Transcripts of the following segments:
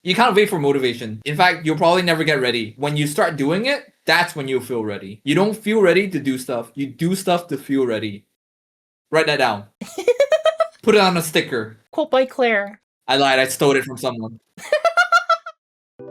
You can't wait for motivation. In fact, you'll probably never get ready. When you start doing it, that's when you'll feel ready. You don't feel ready to do stuff. You do stuff to feel ready. Write that down. Put it on a sticker. Quote by Claire. I lied. I stole it from someone.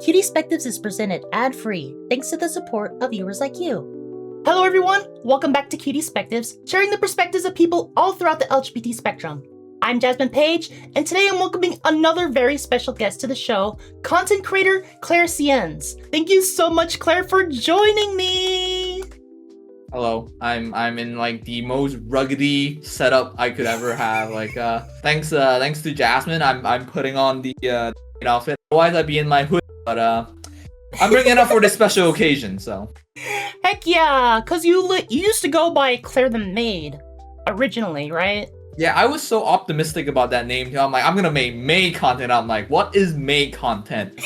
Cutiespectives is presented ad-free thanks to the support of viewers like you. Hello everyone, welcome back to Cutiespectives, sharing the perspectives of people all throughout the LGBT spectrum. I'm Jasmine Page, and today I'm welcoming another very special guest to the show, content creator ClaireSienz. Thank you so much, Claire, for joining me! Hello, I'm in like the most ruggedy setup I could ever have. Like, thanks to Jasmine, I'm putting on the outfit. Otherwise, I'd be in my hood. But I'm bringing it up for this special occasion. So. Heck yeah, cause you used to go by clairethemaid originally, right? Yeah, I was so optimistic about that name. I'm like, I'm gonna make May content. I'm like, what is May content?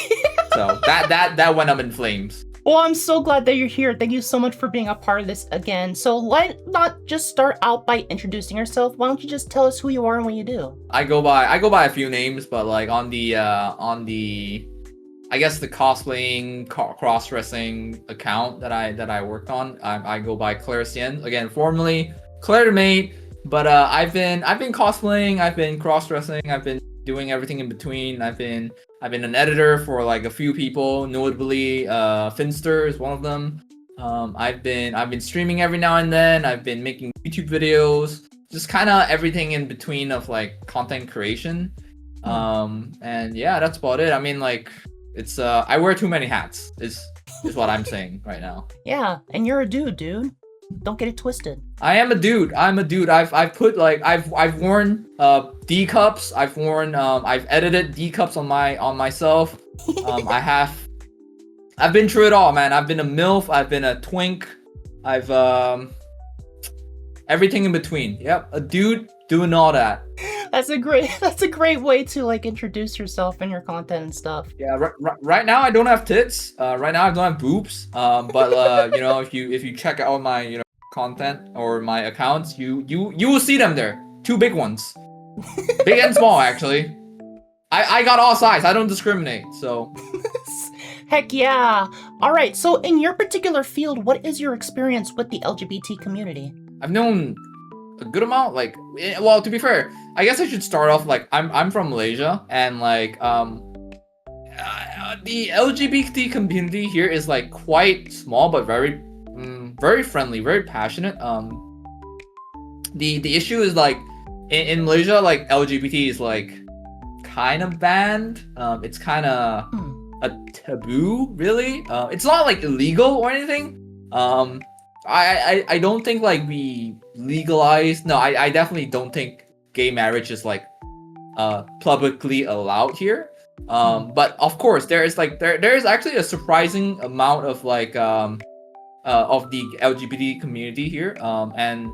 So that went up in flames. Well, I'm so glad that you're here. Thank you so much for being a part of this again. So let's not just start out by introducing yourself. Why don't you just tell us who you are and what you do? I go by a few names, but like on the I guess the cosplaying, cross-dressing account that I work on, I go by ClaireSienz. Again, formerly clairethemaid, but I've been cosplaying, I've been cross-dressing, I've been doing everything in between. I've been an editor for like a few people, notably Finster is one of them. I've been streaming every now and then. I've been making YouTube videos, just kind of everything in between of like content creation. And yeah, that's about it. I mean, like, it's I wear too many hats is what I'm saying right now. Yeah, and you're a dude. Don't get it twisted. I am a dude. I'm a dude. I've put like I've worn D cups. I've edited D cups on myself. I've been through it all, man. I've been a MILF. I've been a twink. I've everything in between. Yep, a dude doing all that. That's a great way to like introduce yourself and your content and stuff. Yeah, right now I don't have tits. Right now I don't have boobs. But you know, if you check out my content or my accounts, you will see them there. Two big ones, big and small actually. I got all size. I don't discriminate. So. Heck yeah! All right. So in your particular field, what is your experience with the LGBT community? I've known a good amount. Like, well, to be fair, I guess I should start off like I'm from Malaysia, and like the LGBT community here is like quite small but very friendly, very passionate. The issue is like in Malaysia, like LGBT is like kind of banned. It's kind of a taboo, really. It's not like illegal or anything. I don't think like we legalized. No, I definitely don't think gay marriage is like publicly allowed here. But of course there is actually a surprising amount of like of the LGBT community here. And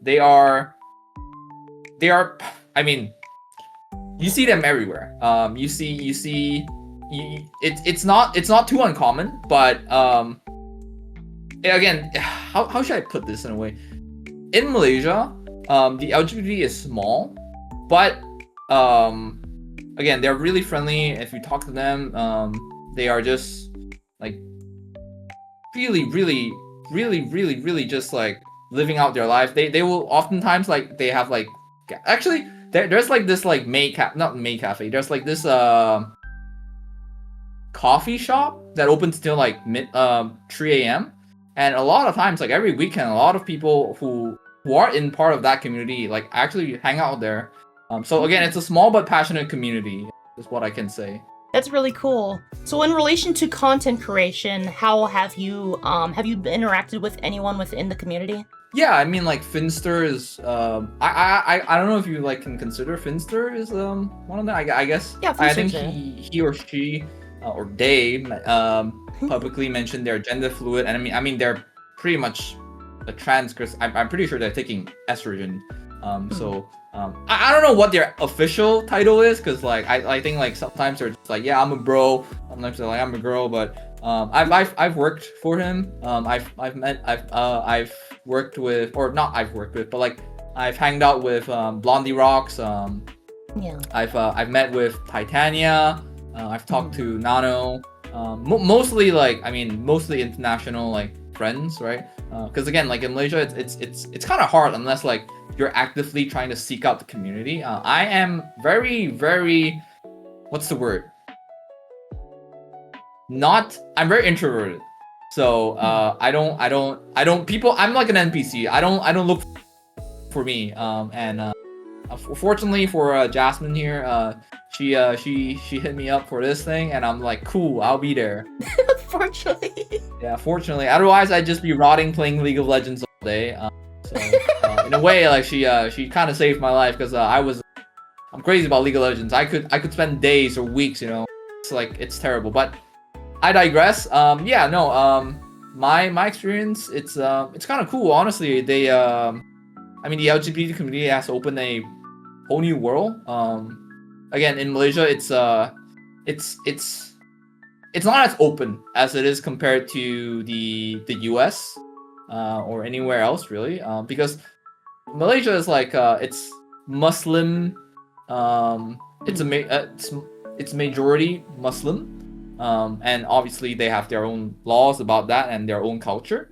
they are I mean, you see them everywhere. It's not too uncommon, but again, how should I put this in a way? In Malaysia, the LGBT is small, but again, they're really friendly. If you talk to them, they are just like really just like living out their life. They will oftentimes like they have like actually there's like this like not May Cafe. There's like this coffee shop that opens till like 3 a.m. And a lot of times, like every weekend, a lot of people who are in part of that community like actually hang out there. So again, it's a small but passionate community, is what I can say. That's really cool. So in relation to content creation, how have you interacted with anyone within the community? Yeah, I mean, like Finster is I don't know if you like can consider Finster is one of them. I guess. Yeah, I think he or she or they publicly mentioned they're gender fluid, and I mean they're pretty much a trans, because I'm pretty sure they're taking estrogen. So I don't know what their official title is, because like I think like sometimes they're just like, yeah, I'm a bro, sometimes they're like I'm a girl, but I've worked for him. I've worked with, or not I've worked with, but like I've hanged out with Blondie Rocks, Yeah. I've met with Titania. I've talked to Nano. Mostly mostly international like friends, right? Because again, like in Malaysia, it's kind of hard unless like you're actively trying to seek out the community. I am very what's the word? I'm very introverted. So I don't people. I'm like an NPC. I don't look for me. Fortunately for Jasmine here, she hit me up for this thing, and I'm like, cool, I'll be there. Fortunately. Yeah, fortunately. Otherwise, I'd just be rotting playing League of Legends all day. In a way, like she kind of saved my life because I'm crazy about League of Legends. I could spend days or weeks, you know. It's like it's terrible. But I digress. Yeah, no. My experience, it's kind of cool. Honestly, the LGBT community has opened a whole new world. Again, in Malaysia, it's not as open as it is compared to the US or anywhere else really, because Malaysia is like it's Muslim, it's majority Muslim, and obviously they have their own laws about that and their own culture,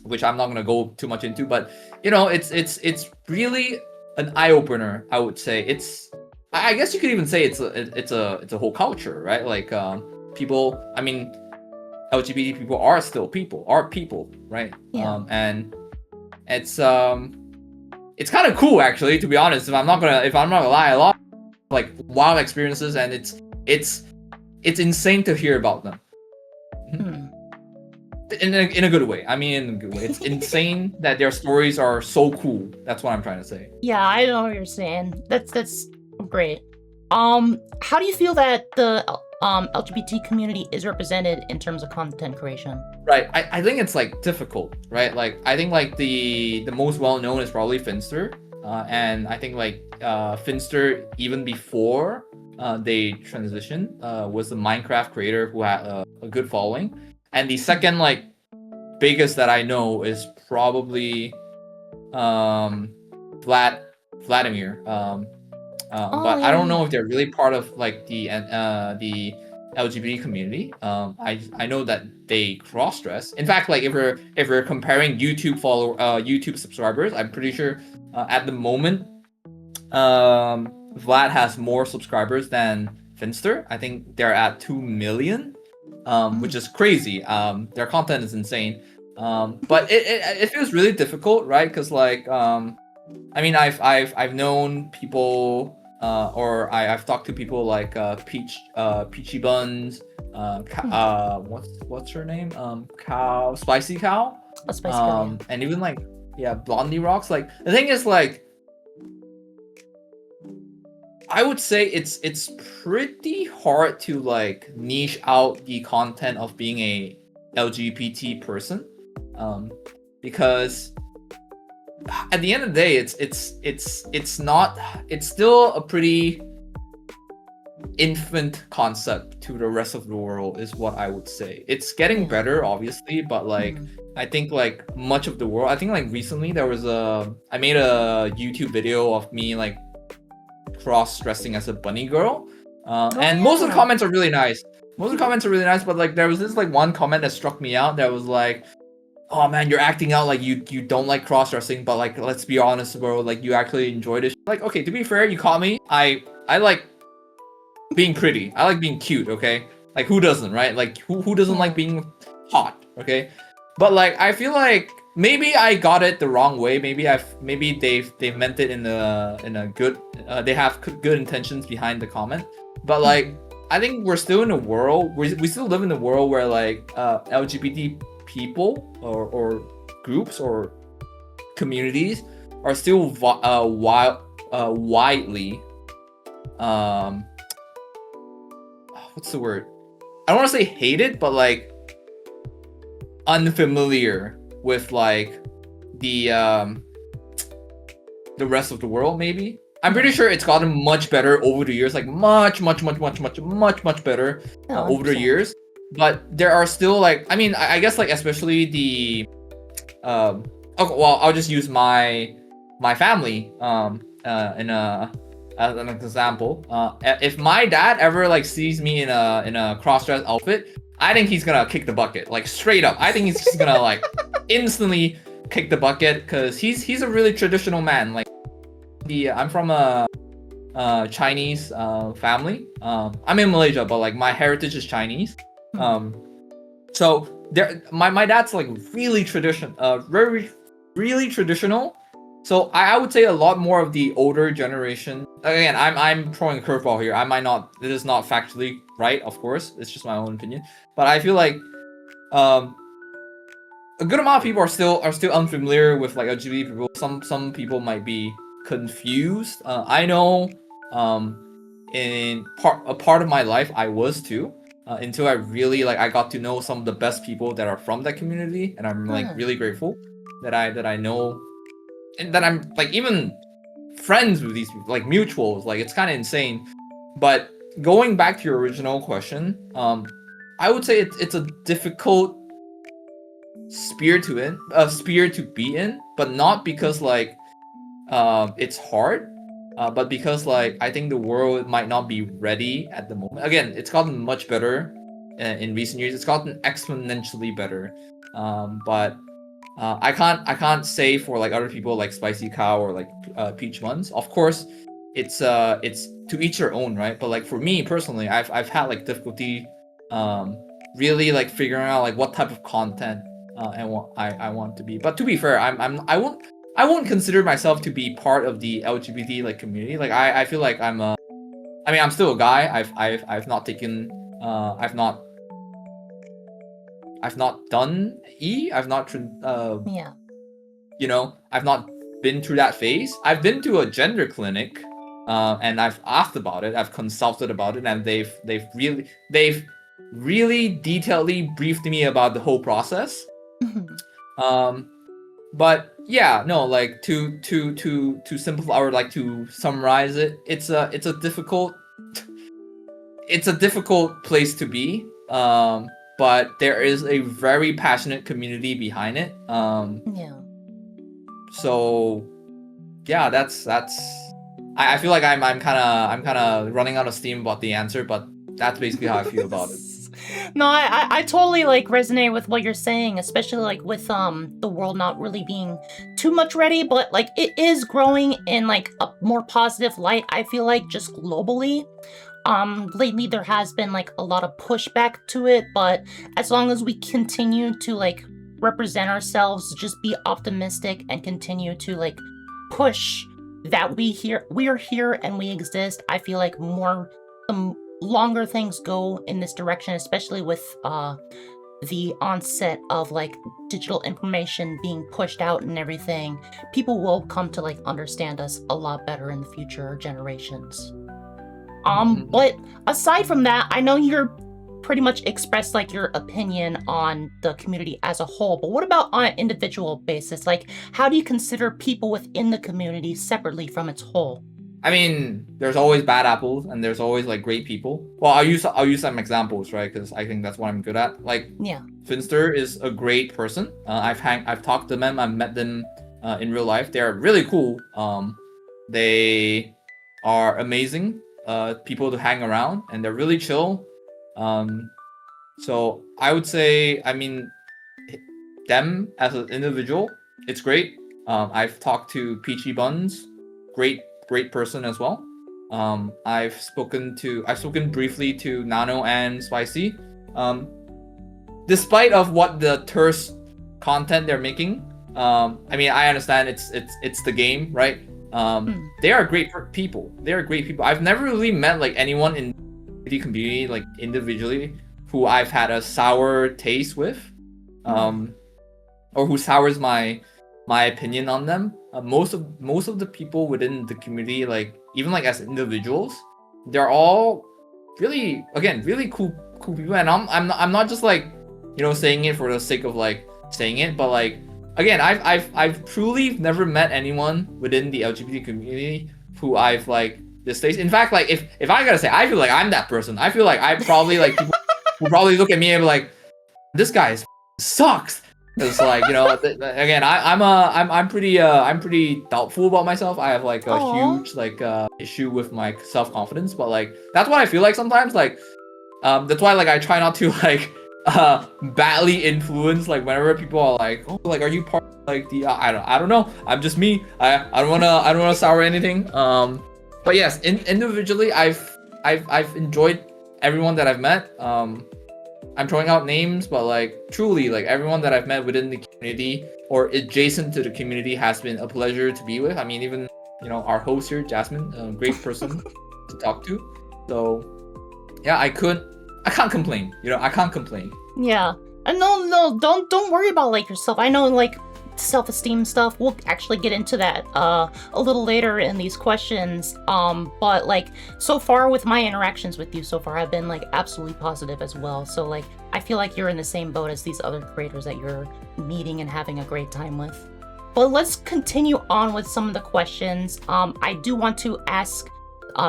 which I'm not gonna go too much into, but you know, it's really an eye opener. I would say I guess you could even say it's a whole culture, right? Like people, I mean, LGBT people are still people, right? Yeah. And it's kind of cool actually, to be honest. If I'm not gonna lie, a lot of, like wild experiences, and it's insane to hear about them. In a good way. I mean, in a good way. It's insane that their stories are so cool. That's what I'm trying to say. Yeah, I know what you're saying. That's great. How do you feel that the LGBT community is represented in terms of content creation? Right. I think it's like difficult, right? Like I think like the most well known is probably Finster. And I think like Finster, even before they transitioned, was the Minecraft creator who had a good following. And the second like biggest that I know is probably Vladimir. But I don't know if they're really part of like the LGBT community. I know that they cross-dress. In fact, like if we're comparing YouTube subscribers, I'm pretty sure at the moment Vlad has more subscribers than Finster. I think they're at 2 million. Which is crazy. Their content is insane. But it feels really difficult, right? Because like I mean, I've known people, or I've talked to people like Peachy Buns, what's her name? Spicy Cow. A Spicy Cow, yeah. And even like Blondie Rocks. Like the thing is like, I would say it's pretty hard to like niche out the content of being a LGBT person, because at the end of the day, it's still a pretty infant concept to the rest of the world, is what I would say. It's getting better, obviously, but like I think like much of the world. I think like recently I made a YouTube video of me like cross-dressing as a bunny girl, and most of the comments are really nice. But like there was this like one comment that struck me out that was like, oh man, you're acting out like you don't like cross-dressing, but like let's be honest, bro, like you actually enjoy this. Like, okay, to be fair, you caught me. I like being pretty. I like being cute, okay? Like who doesn't, right? Like who doesn't like being hot, okay? But like I feel like maybe I got it the wrong way. Maybe they've meant it in a good. They have good intentions behind the comment. But like I think we're still in a world. We still live in a world where like LGBT people or groups or communities are still widely what's the word? I don't want to say hated, but like unfamiliar with like the rest of the world. Maybe I'm pretty sure it's gotten much better over the years, like much better over the years. But there are still like, I mean, I guess like especially the okay, well, I'll just use my family in as an example. If my dad ever like sees me in a cross-dress outfit, I think he's gonna kick the bucket, like straight up. I think he's just gonna like instantly kick the bucket, because he's a really traditional man. Like I'm from a Chinese family. I'm in Malaysia, but like my heritage is Chinese. So there, my dad's like really really traditional. So I would say a lot more of the older generation. Again, I'm throwing a curveball here. I might not. It is not factually right, of course. It's just my own opinion. But I feel like a good amount of people are still unfamiliar with like LGBT people. Some people might be confused. I know in a part of my life I was too, until I really like I got to know some of the best people that are from that community, and I'm like really grateful that I know, and that I'm like even friends with these people, like mutuals. Like it's kind of insane. But going back to your original question, I would say it's a difficult sphere to be in, but not because like it's hard, but because like I think the world might not be ready at the moment. Again, it's gotten much better in recent years. It's gotten exponentially better, but I can't say for like other people like Spicy Cow or like Peach Muns. Of course, it's to each their own, right? But like for me personally, I've had like difficulty really like figuring out like what type of content I want to be. But to be fair, I won't consider myself to be part of the LGBT like community. Like I feel like I mean I'm still a guy. I've not taken I've not done E. I've not Yeah. you know, I've not been through that phase. I've been to a gender clinic, and I've asked about it. I've consulted about it, and they've really detailedly briefed me about the whole process. But yeah, no, like to simplify or like to summarize it, it's a difficult place to be. But there is a very passionate community behind it. Yeah. So yeah, that's I feel like I'm kind of running out of steam about the answer, but that's basically how I feel about it. No, I totally like resonate with what you're saying, especially like with the world not really being too much ready, but like it is growing in like a more positive light. I feel like just globally. Lately there has been like a lot of pushback to it, but as long as we continue to like represent ourselves, just be optimistic and continue to like push that we are here and we exist, I feel like the longer things go in this direction, especially with the onset of like digital information being pushed out and everything, people will come to like understand us a lot better in the future generations. But aside from that, I know you're pretty much expressed like your opinion on the community as a whole, but what about on an individual basis? Like, how do you consider people within the community separately from its whole? I mean, there's always bad apples and there's always like great people. Well, I'll use some examples, right? Because I think that's what I'm good at. Like, Yeah. Finster is a great person. I've talked to them. I've met them in real life. They're really cool. They are amazing people to hang around, and they're really chill. So I would say, I mean, them as an individual, it's great. I've talked to Peachy Buns, great person as well. I've spoken briefly to Nano and Spicy. Despite of what the terse content they're making, I mean, I understand it's the game, right? They are great people. They are great people. I've never really met like anyone in the community like individually who I've had a sour taste with, or who sours my opinion on them. Most of the people within the community, like even like as individuals, they're all really cool people. And I'm not just like, you know, saying it for the sake of like saying it, but like again, I've truly never met anyone within the LGBT community who I've like displaced. In fact, like if I gotta say, I feel like I'm that person. I feel like I probably like people will probably look at me and be like, this guy sucks. Because like again, I'm pretty doubtful about myself. I have like a Aw. huge like issue with my self confidence, but like that's what I feel like sometimes. Like that's why like I try not to like badly influence like whenever people are like, oh, like are you part of, like the I don't know, I'm just me. I don't wanna sour anything. But yes, individually I've enjoyed everyone that I've met. I'm throwing out names, but like truly, like everyone that I've met within the community or adjacent to the community has been a pleasure to be with. I mean, even our host here, Jasmine, a great person to talk to. So yeah, I can't complain. I can't complain. Yeah. And no, don't worry about like yourself. I know like self-esteem stuff. We'll actually get into that a little later in these questions. But like so far with my interactions with you so far, I've been like absolutely positive as well. So like I feel like you're in the same boat as these other creators that you're meeting and having a great time with. But let's continue on with some of the questions. I do want to ask,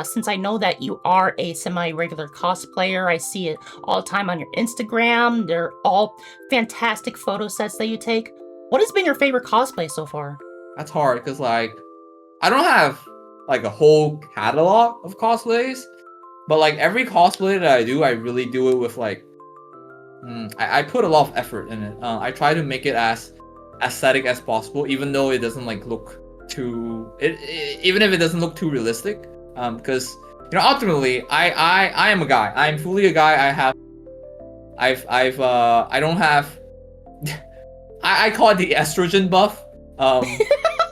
since I know that you are a semi-regular cosplayer, I see it all the time on your Instagram. They're all fantastic photo sets that you take. What has been your favorite cosplay so far? That's hard because like I don't have like a whole catalog of cosplays, but like every cosplay that I do, I really do it with like I put a lot of effort in it. I try to make it as aesthetic as possible, even though it doesn't like look too even if it doesn't look too realistic. Because ultimately I am a guy. I'm fully a guy. I don't have I call it the estrogen buff.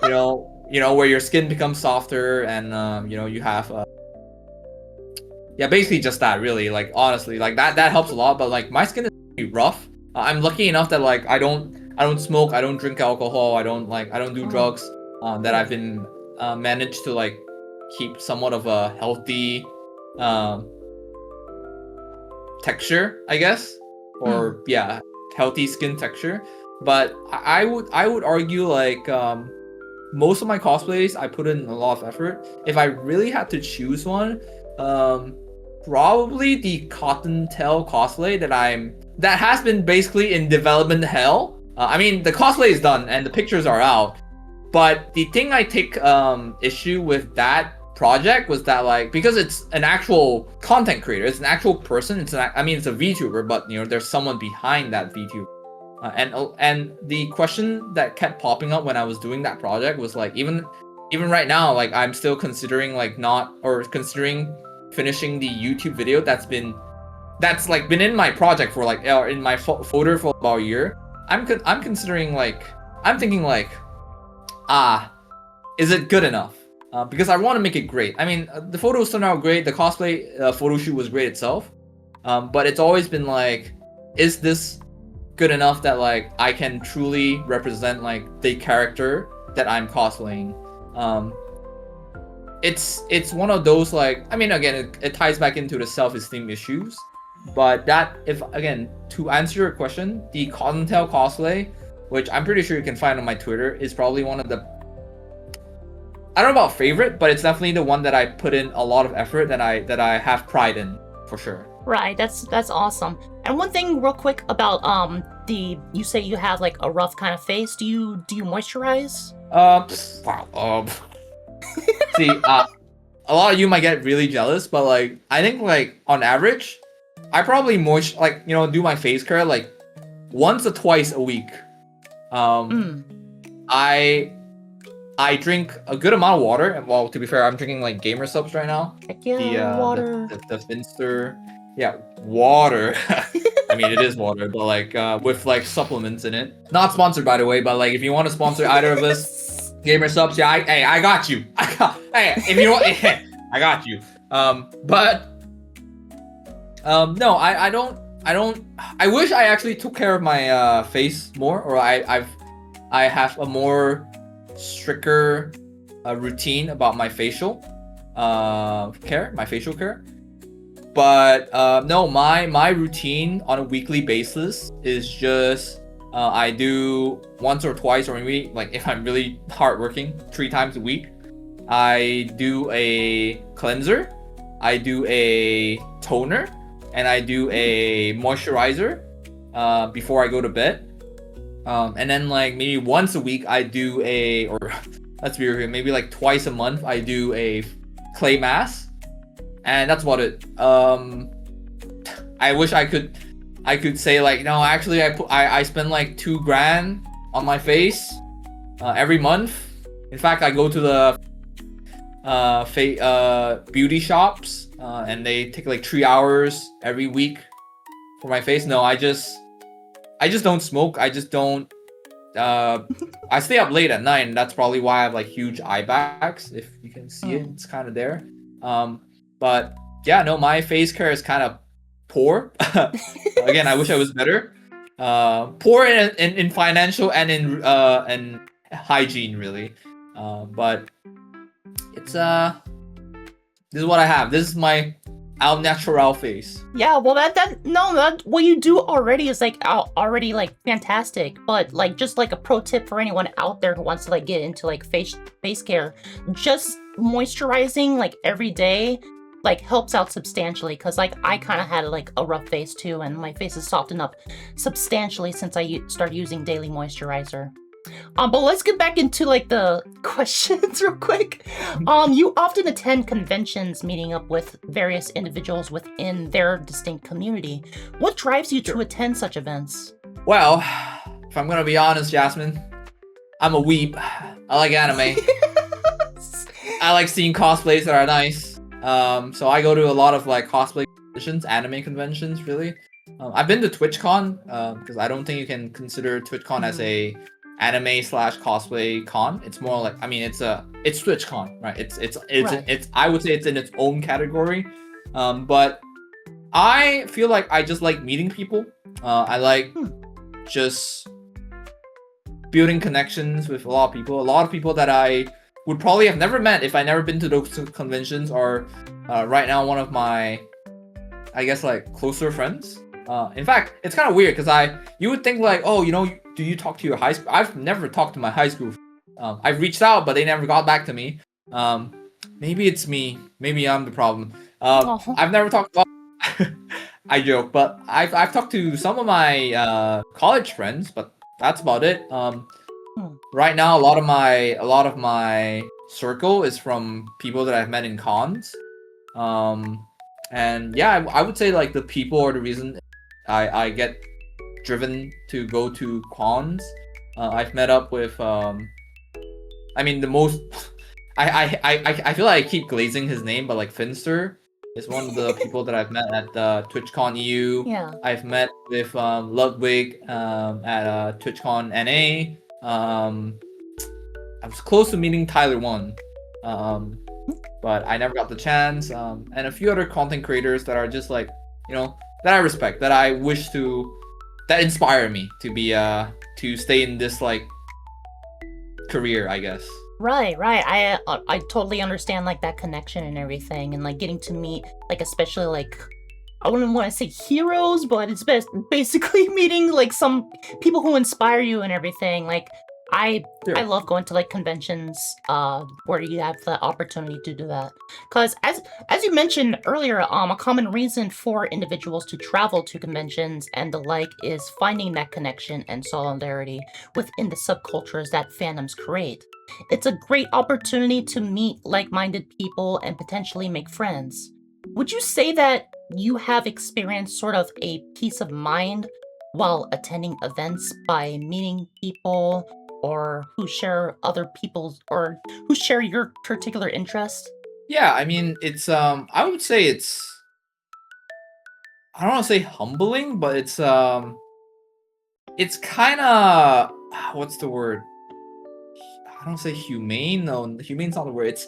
Where your skin becomes softer and you have yeah, basically just that really. Like honestly, like that helps a lot. But like my skin is pretty rough. I'm lucky enough that like I don't smoke, I don't drink alcohol, I don't do drugs. That I've been managed to like keep somewhat of a healthy texture, I guess, or yeah, healthy skin texture. But I would argue like most of my cosplays I put in a lot of effort. If I really had to choose one, probably the Cottontail cosplay that has been basically in development hell. I mean, the cosplay is done and the pictures are out, but the thing I take issue with that project was that like because it's an actual content creator, it's an actual person, it's a VTuber, but there's someone behind that VTuber. And the question that kept popping up when I was doing that project was like even right now, like I'm still considering considering finishing the YouTube video that's been in my project for like in my folder for about a year. I'm considering like I'm thinking like is it good enough? Because I want to make it great. I mean, the photos turned out great. The cosplay photo shoot was great itself. But it's always been like, is this good enough that like I can truly represent like the character that I'm cosplaying? It's one of those like, I mean, again, it ties back into the self-esteem issues. But to answer your question, the Cottontail cosplay, which I'm pretty sure you can find on my Twitter, is probably one of the, I don't know about favorite, but it's definitely the one that I put in a lot of effort that I have pride in, for sure. Right, that's awesome. And one thing real quick about you say you have like a rough kind of face. Do you moisturize? See, a lot of you might get really jealous, but like I think like on average, I probably do my face care like once or twice a week. I drink a good amount of water, and well, to be fair, I'm drinking like gamer subs right now. Heck yeah, water. The Finster, yeah, water. I mean, it is water, but like with like supplements in it. Not sponsored, by the way, but like if you want to sponsor either of us, gamer subs, yeah, I got you. If you want, I got you. No, I don't. I wish I actually took care of my face more, or I have a more stricter routine about my facial care. But no, my routine on a weekly basis is just I do once or twice, or maybe like if I'm really hardworking, 3 times a week. I do a cleanser, I do a toner, and I do a moisturizer before I go to bed. And then like maybe once a week I do or let's be real, maybe like twice a month I do a clay mask, and that's about it. I wish I could say like, no, actually I spend like $2,000 on my face every month. In fact, I go to the beauty shops and they take like 3 hours every week for my face. No, I just don't smoke. I just don't I stay up late at night, and that's probably why I have like huge eye bags. If you can see it, it's kind of there. But yeah, no, my face care is kind of poor. Again, I wish I was better. Poor in financial and in hygiene, really. But it's this is what I have. This is my al natural face. Yeah, well that what you do already is like already like fantastic, but like just like a pro tip for anyone out there who wants to like get into like face care, just moisturizing like every day like helps out substantially, because like I kind of had like a rough face too, and my face has softened up substantially since I started using daily moisturizer. But let's get back into like the questions real quick. You often attend conventions, meeting up with various individuals within their distinct community. What drives you to attend such events? Well, if I'm gonna be honest, Jasmine, I'm a weeb. I like anime. I like seeing cosplays that are nice. So I go to a lot of like cosplay conventions, anime conventions, really. I've been to TwitchCon, because I don't think you can consider TwitchCon as a anime / cosplay con. It's more like, I mean, it's TwitchCon, right? It's I would say it's in its own category. But I feel like I just like meeting people. I like just building connections with a lot of people. A lot of people that I would probably have never met if I never been to those conventions are right now one of my, I guess, like closer friends. In fact, it's kind of weird because you would think like, oh, you know, do you talk to your high school? I've never talked to my high school. I've reached out, but they never got back to me. Maybe it's me. Maybe I'm the problem. I've never talked. I joke, but I've talked to some of my college friends, but that's about it. Right now, a lot of my circle is from people that I've met in cons. And yeah, I would say like the people are the reason I get driven to go to cons. I've met up with I mean the most I feel like I keep glazing his name, but like Finster is one of the people that I've met at TwitchCon EU. Yeah. I've met with Ludwig at TwitchCon NA. I was close to meeting Tyler 1, but I never got the chance. And a few other content creators that are just like, you know, that I respect, that I wish to, that inspire me to be to stay in this like career, I guess. Right. I totally understand like that connection and everything, and like getting to meet like especially like I wouldn't want to say heroes, but it's basically meeting like some people who inspire you and everything. Like I love going to like conventions where you have the opportunity to do that, because as you mentioned earlier, a common reason for individuals to travel to conventions and the like is finding that connection and solidarity within the subcultures that fandoms create. It's a great opportunity to meet like-minded people and potentially make friends. Would you say that you have experienced sort of a peace of mind while attending events by meeting people or who share other people's or who share your particular interest? Yeah, I mean, it's I would say it's, I don't want to say humbling, but it's kind of, what's the word? I don't say humane. No, humane's not the word. It's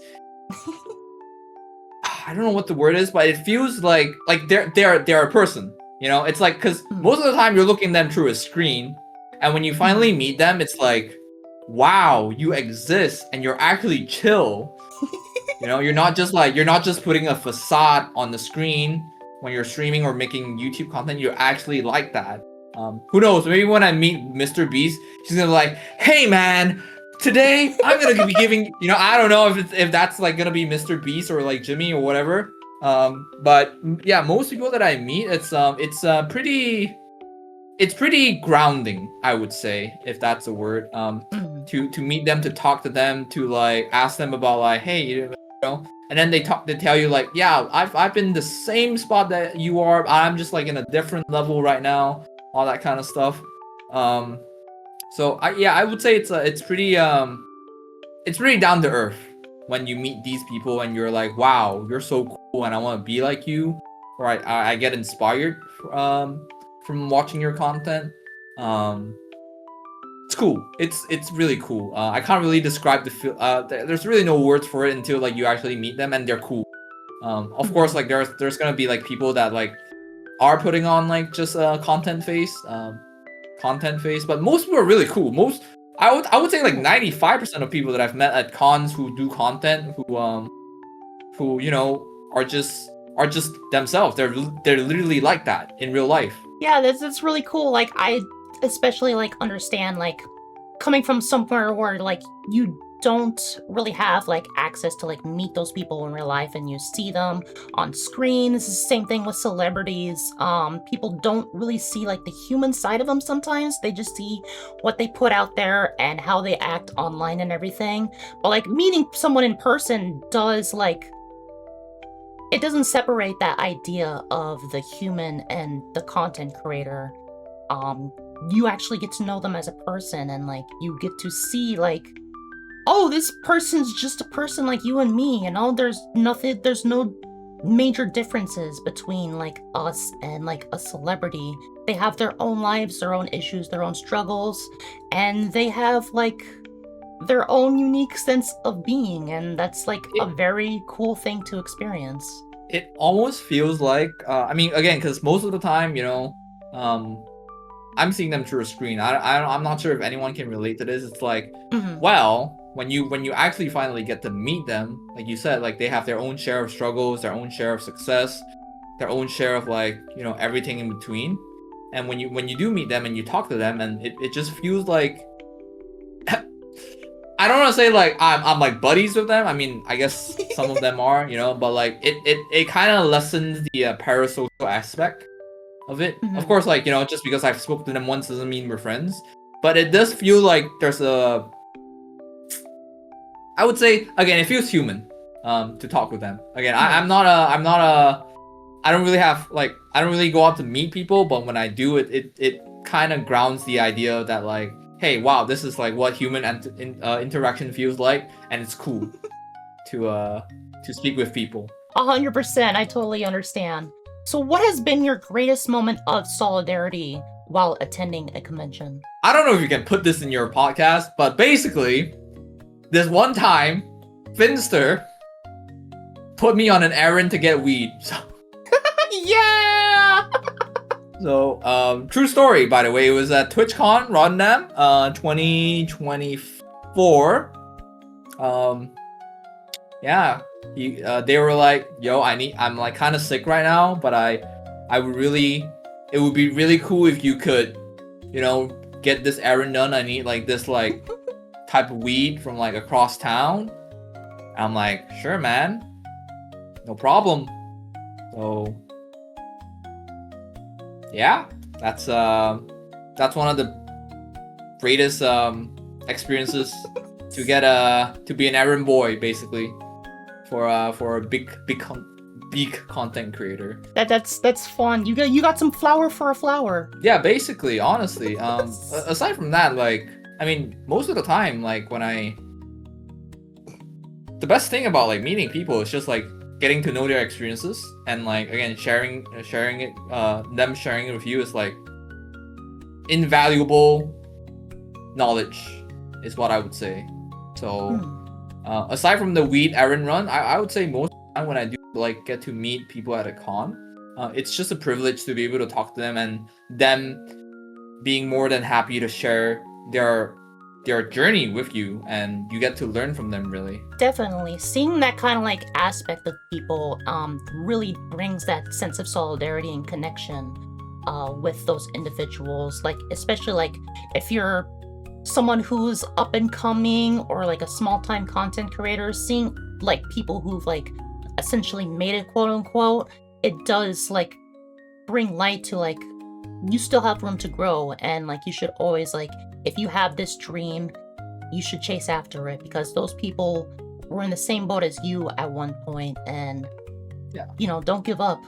I don't know what the word is, but it feels like they're a person. You know, it's like, because most of the time you're looking them through a screen, and when you finally meet them, it's like, wow, you exist and you're actually chill. You know, you're not just putting a facade on the screen when you're streaming or making YouTube content. You're actually like that. Who knows? Maybe when I meet Mr. Beast, he's gonna be like, hey man, today I'm gonna be giving, you know, I don't know if that's like gonna be Mr. Beast or like Jimmy or whatever. But yeah, most people that I meet, it's pretty it's pretty grounding, I would say, if that's a word. To meet them, to talk to them, to like ask them about like, hey, you know, and then they tell you like, yeah, I've been in the same spot that you are. I'm just like in a different level right now, all that kind of stuff. So I would say it's pretty down to earth when you meet these people and you're like, wow, you're so cool and I want to be like you, or I get inspired from watching your content. It's cool. It's really cool. I can't really describe the feel. There's really no words for it until like you actually meet them and they're cool. Of course, like there's gonna be like people that like are putting on like just a content face, but most people are really cool. I would say like 95% of people that I've met at cons who do content, who you know are just themselves. They're literally like that in real life. Yeah, that's really cool. Like, I especially like understand like coming from somewhere where like you don't really have like access to like meet those people in real life and you see them on screen. This is the same thing with celebrities. People don't really see like the human side of them sometimes. They just see what they put out there and how they act online and everything. But like meeting someone in person does like, it doesn't separate that idea of the human and the content creator. You actually get to know them as a person and like you get to see like, oh, this person's just a person like you and me, you know? There's no major differences between like us and like a celebrity. They have their own lives, their own issues, their own struggles, and they have like their own unique sense of being, and that's like a very cool thing to experience. It almost feels like, I mean, again, because most of the time, you know, I'm seeing them through a screen. I'm not sure if anyone can relate to this. It's like, well, when you actually finally get to meet them, like you said, like they have their own share of struggles, their own share of success, their own share of like, you know, everything in between. And when you do meet them and you talk to them, and it just feels like, I don't want to say like I'm like buddies with them. I mean, I guess some of them are, you know, but like it kind of lessens the parasocial aspect of it. Of course, like, you know, just because I've spoken to them once doesn't mean we're friends, but it does feel like there's a, I would say, again, it feels human to talk with them. Again, I don't really have like, I don't really go out to meet people, but when I do, it kind of grounds the idea that like, hey, wow, this is like what human interaction feels like, and it's cool to speak with people. 100%, I totally understand. So what has been your greatest moment of solidarity while attending a convention? I don't know if you can put this in your podcast, but basically, this one time, Finster put me on an errand to get weed. Yeah! So, true story, by the way. It was at TwitchCon Rotterdam, 2024. Yeah, they were like, "Yo, I'm like kind of sick right now, but it would be really cool if you could, you know, get this errand done. I need like this like type of weed from like across town." I'm like, "Sure, man, no problem." So. Yeah, that's one of the greatest experiences to get to be an errand boy, basically, for a big content creator. That's fun. You got some flour for a flower. Yeah, basically, honestly. Aside from that, like, I mean, most of the time, like the best thing about like meeting people is just like getting to know their experiences, and like again sharing it, them sharing it with you is like invaluable knowledge, is what I would say. So aside from the weed errand run, I would say most of the time when I do like get to meet people at a con, it's just a privilege to be able to talk to them, and them being more than happy to share their journey with you, and you get to learn from them, really. Definitely. Seeing that kind of like aspect of people really brings that sense of solidarity and connection with those individuals. Like, especially like if you're someone who's up and coming or like a small time content creator, seeing like people who've like essentially made it, quote unquote, it does like bring light to like you still have room to grow, and like you should always, like, if you have this dream, you should chase after it, because those people were in the same boat as you at one point, and Yeah. you know, don't give up,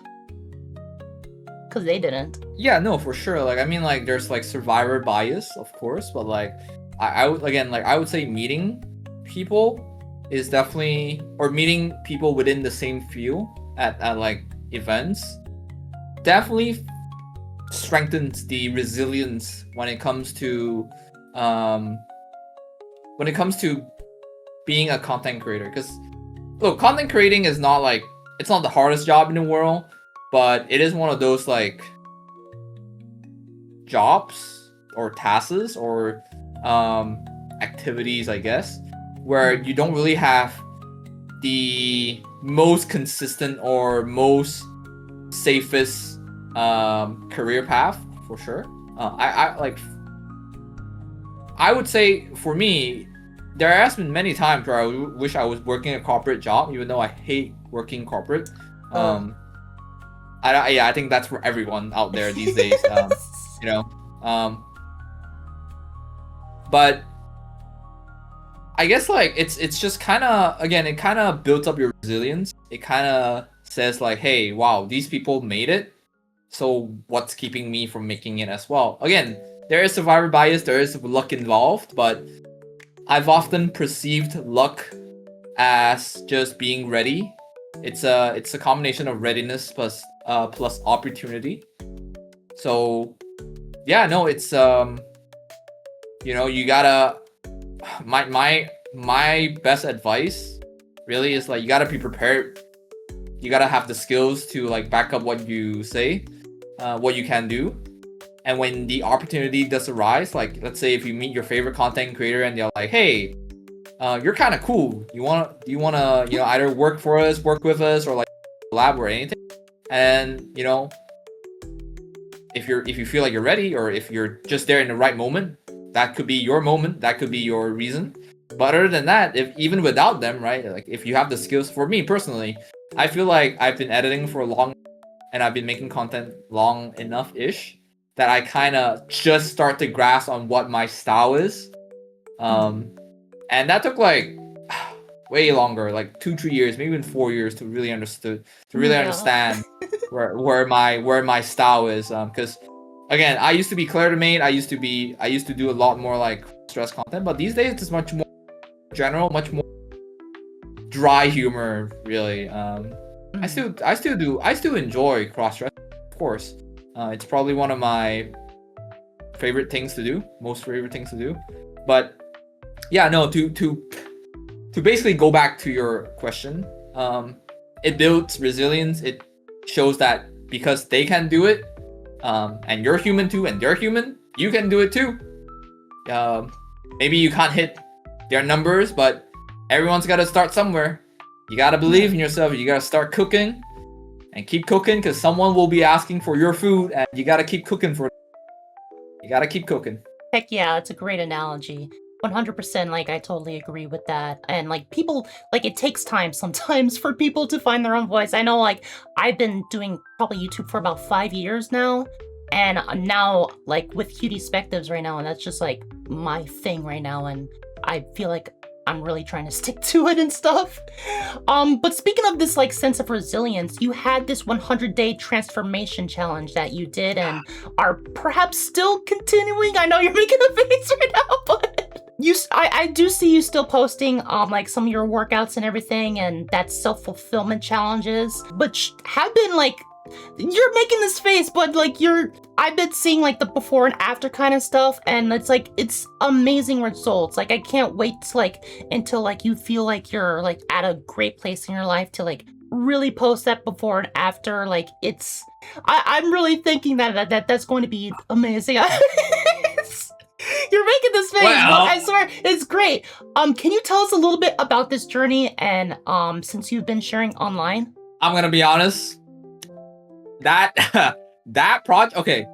because they didn't. Yeah, no, for sure. Like, I mean, like, there's like survivor bias, of course, but like, I would, again, like, I would say meeting people is definitely, or meeting people within the same field at like events definitely strengthens the resilience when it comes to being a content creator. Because look, content creating is not like, it's not the hardest job in the world, but it is one of those like jobs or tasks or activities, I guess, where you don't really have the most consistent or most safest career path, for sure. I would say for me, there has been many times where I wish I was working a corporate job, even though I hate working corporate. I think that's for everyone out there these days. You know, but I guess like it's just kind of, again, it kind of builds up your resilience. It kind of says like, hey, wow, these people made it, so what's keeping me from making it as well? Again, there is survivor bias, there is luck involved, but I've often perceived luck as just being ready. It's a combination of readiness plus opportunity. So yeah, no, it's you know, you gotta, my best advice really is like, you gotta be prepared. You gotta have the skills to like back up what you say, what you can do. And when the opportunity does arise, like let's say if you meet your favorite content creator and they're like, hey, you're kind of cool. Do you wanna, you know, either work with us, or like collab or anything? And you know, if you feel like you're ready, or if you're just there in the right moment, that could be your moment. That could be your reason. But other than that, if even without them, right? Like if you have the skills, for me personally, I feel like I've been editing for long, and I've been making content long enough-ish that I kind of just start to grasp on what my style is. And that took like way longer, like 2-3 years, maybe even 4 years to really understand where my style is. Because again, I used to be clairethemaid. I used to do a lot more like stress content, but these days it's much more general, much more dry humor, really. I still enjoy cross dress, of course. It's probably one of my most favorite things to do. But yeah, no, to basically go back to your question, it builds resilience. It shows that because they can do it, and you're human too, and they're human, you can do it too. Maybe you can't hit their numbers, but everyone's got to start somewhere. You got to believe in yourself. You got to start cooking and keep cooking, because someone will be asking for your food, and you got to keep cooking for them. You got to keep cooking. Heck yeah, it's a great analogy. 100%, like, I totally agree with that. And, like, people, like, it takes time sometimes for people to find their own voice. I know, like, I've been doing probably YouTube for about 5 years now, and now, like, with cutiespectives right now, and that's just, like, my thing right now, and I feel like I'm really trying to stick to it and stuff. But speaking of this, like, sense of resilience, you had this 100-day transformation challenge that you did and are perhaps still continuing. I know you're making a face right now, but I do see you still posting like some of your workouts and everything, and that self-fulfillment challenges, but have been like, you're making this face, but like I've been seeing like the before and after kind of stuff, and it's like, it's amazing results. Like, I can't wait to, like, until like you feel like you're like at a great place in your life to like really post that before and after. Like, I'm really thinking that's going to be amazing. You're making this face, Well, but I swear it's great. Can you tell us a little bit about this journey, and since you've been sharing online? I'm gonna be honest. That project. Okay,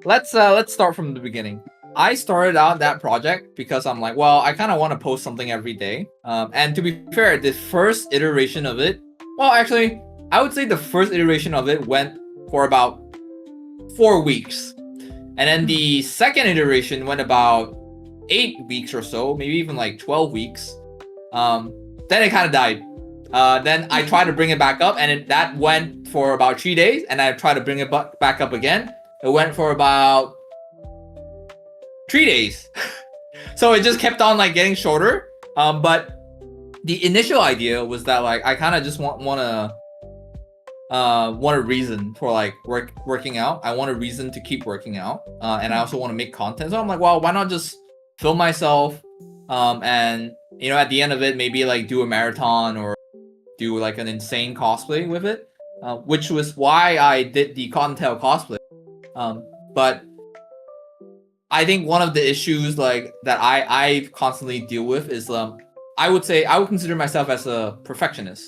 let's start from the beginning. I started out that project because I'm like, well, I kind of want to post something every day. And to be fair, the first iteration of it, well, actually, I would say the first iteration of it went for about 4 weeks. And then the second iteration went about 8 weeks or so, maybe even like 12 weeks. Then it kind of died. Then I tried to bring it back up, and that went for about 3 days, and I tried to bring it back up again. It went for about 3 days. So it just kept on like getting shorter. But the initial idea was that like I kind of just want a reason for like working out. I want a reason to keep working out, and I also want to make content. So I'm like, well, why not just film myself, and you know, at the end of it, maybe like do a marathon or do like an insane cosplay with it, which was why I did the Cottontail cosplay. But I think one of the issues like that I constantly deal with is I would consider myself as a perfectionist,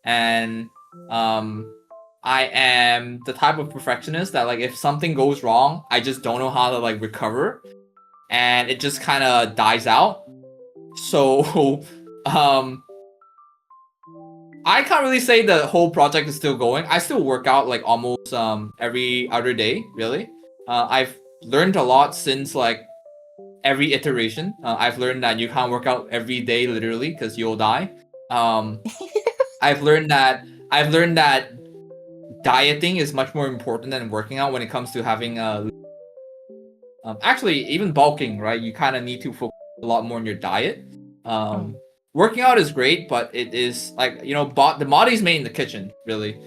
and I am the type of perfectionist that like if something goes wrong, I just don't know how to like recover, and it just kind of dies out. So I can't really say the whole project is still going. I still work out like almost every other day, really. I've learned a lot since like every iteration. I've learned that you can't work out every day literally because you'll die. I've learned that dieting is much more important than working out when it comes to having actually even bulking, right? You kind of need to focus a lot more on your diet. Working out is great, but it is like, you know, the body's made in the kitchen, really.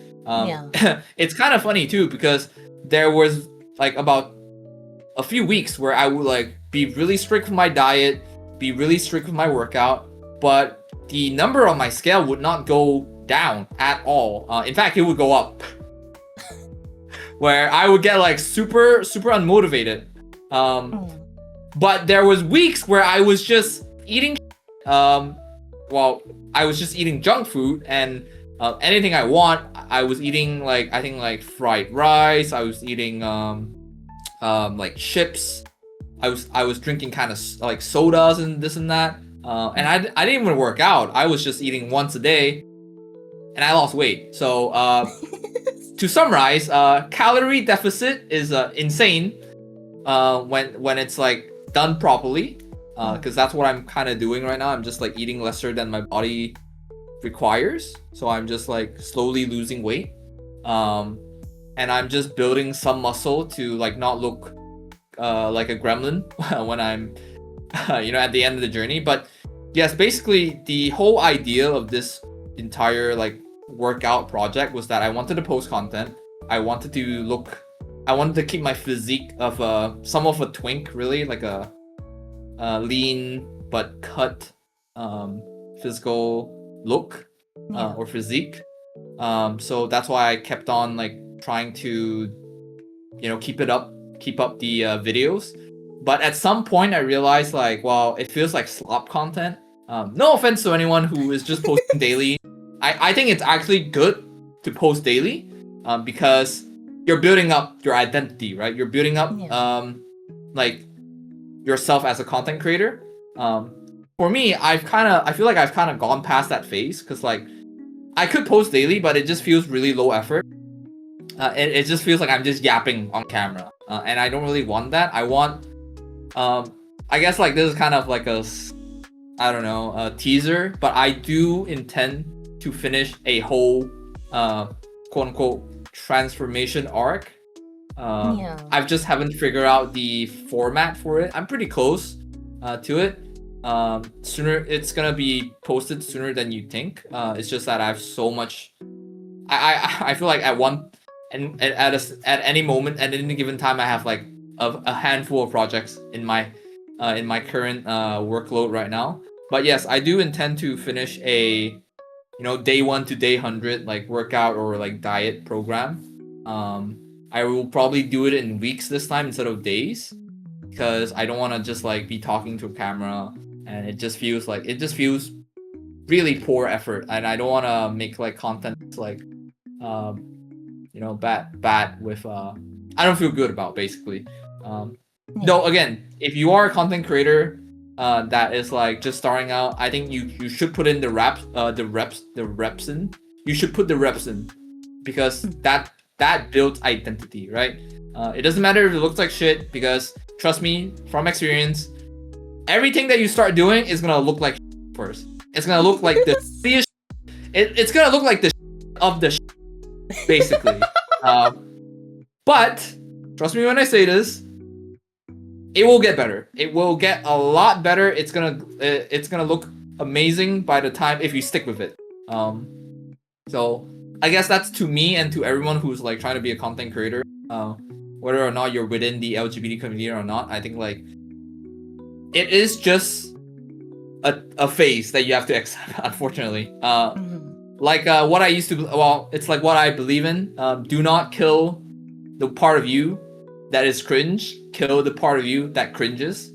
It's kind of funny too, because there was like about a few weeks where I would like be really strict with my diet, be really strict with my workout, but the number on my scale would not go down at all. In fact, it would go up. Where I would get like super unmotivated. But there was weeks where I was just eating I was just eating junk food, and anything I want, I was eating like, I think like fried rice, I was eating like chips, I was drinking kind of like sodas and this and that, and I didn't even work out. I was just eating once a day, and I lost weight. So to summarize, calorie deficit is insane when it's like done properly, because that's what I'm kind of doing right now. I'm just like eating lesser than my body requires, so I'm just like slowly losing weight, and I'm just building some muscle to like not look like a gremlin when I'm you know, at the end of the journey. But yes, basically the whole idea of this entire like workout project was that I wanted to post content. I wanted to keep my physique of some of a twink, really, like a lean but cut physical look, or physique. So that's why I kept on like trying to, you know, keep up the videos. But at some point I realized like, well, it feels like slop content. No offense to anyone who is just posting daily. I think it's actually good to post daily, because you're building up your identity, right? You're building up like yourself as a content creator. For me, I feel like I've kind of gone past that phase, because like I could post daily, but it just feels really low effort. It just feels like I'm just yapping on camera, and I don't really want that. I want, I guess like this is kind of like a teaser, but I do intend to finish a whole quote unquote transformation arc. I just haven't figured out the format for it. I'm pretty close to it. It's gonna be posted sooner than you think. It's just that I have so much. I feel like at any moment, at any given time, I have like a handful of projects in my current workload right now. But yes, I do intend to finish a, you know, day 1 to day 100 like workout or like diet program. I will probably do it in weeks this time instead of days, because I don't want to just like be talking to a camera, and it just feels really poor effort, and I don't want to make like content that's like you know, bad with I don't feel good about, basically. Though again, if you are a content creator that is like just starting out, I think you should put in the reps in. You should put the reps in, because that that builds identity, right? It doesn't matter if it looks like shit, because trust me, from experience, everything that you start doing is gonna look like first. It's gonna look like the shittiest. It's gonna look like the of the basically. But trust me when I say this, it will get better. It will get a lot better. It's gonna look amazing by the time if you stick with it. So I guess that's to me and to everyone who's like trying to be a content creator. Whether or not you're within the LGBT community or not, I think like it is just a phase that you have to accept, unfortunately. Like what I used to, well, it's like what I believe in. Do not kill the part of you that is cringe. Kill the part of you that cringes,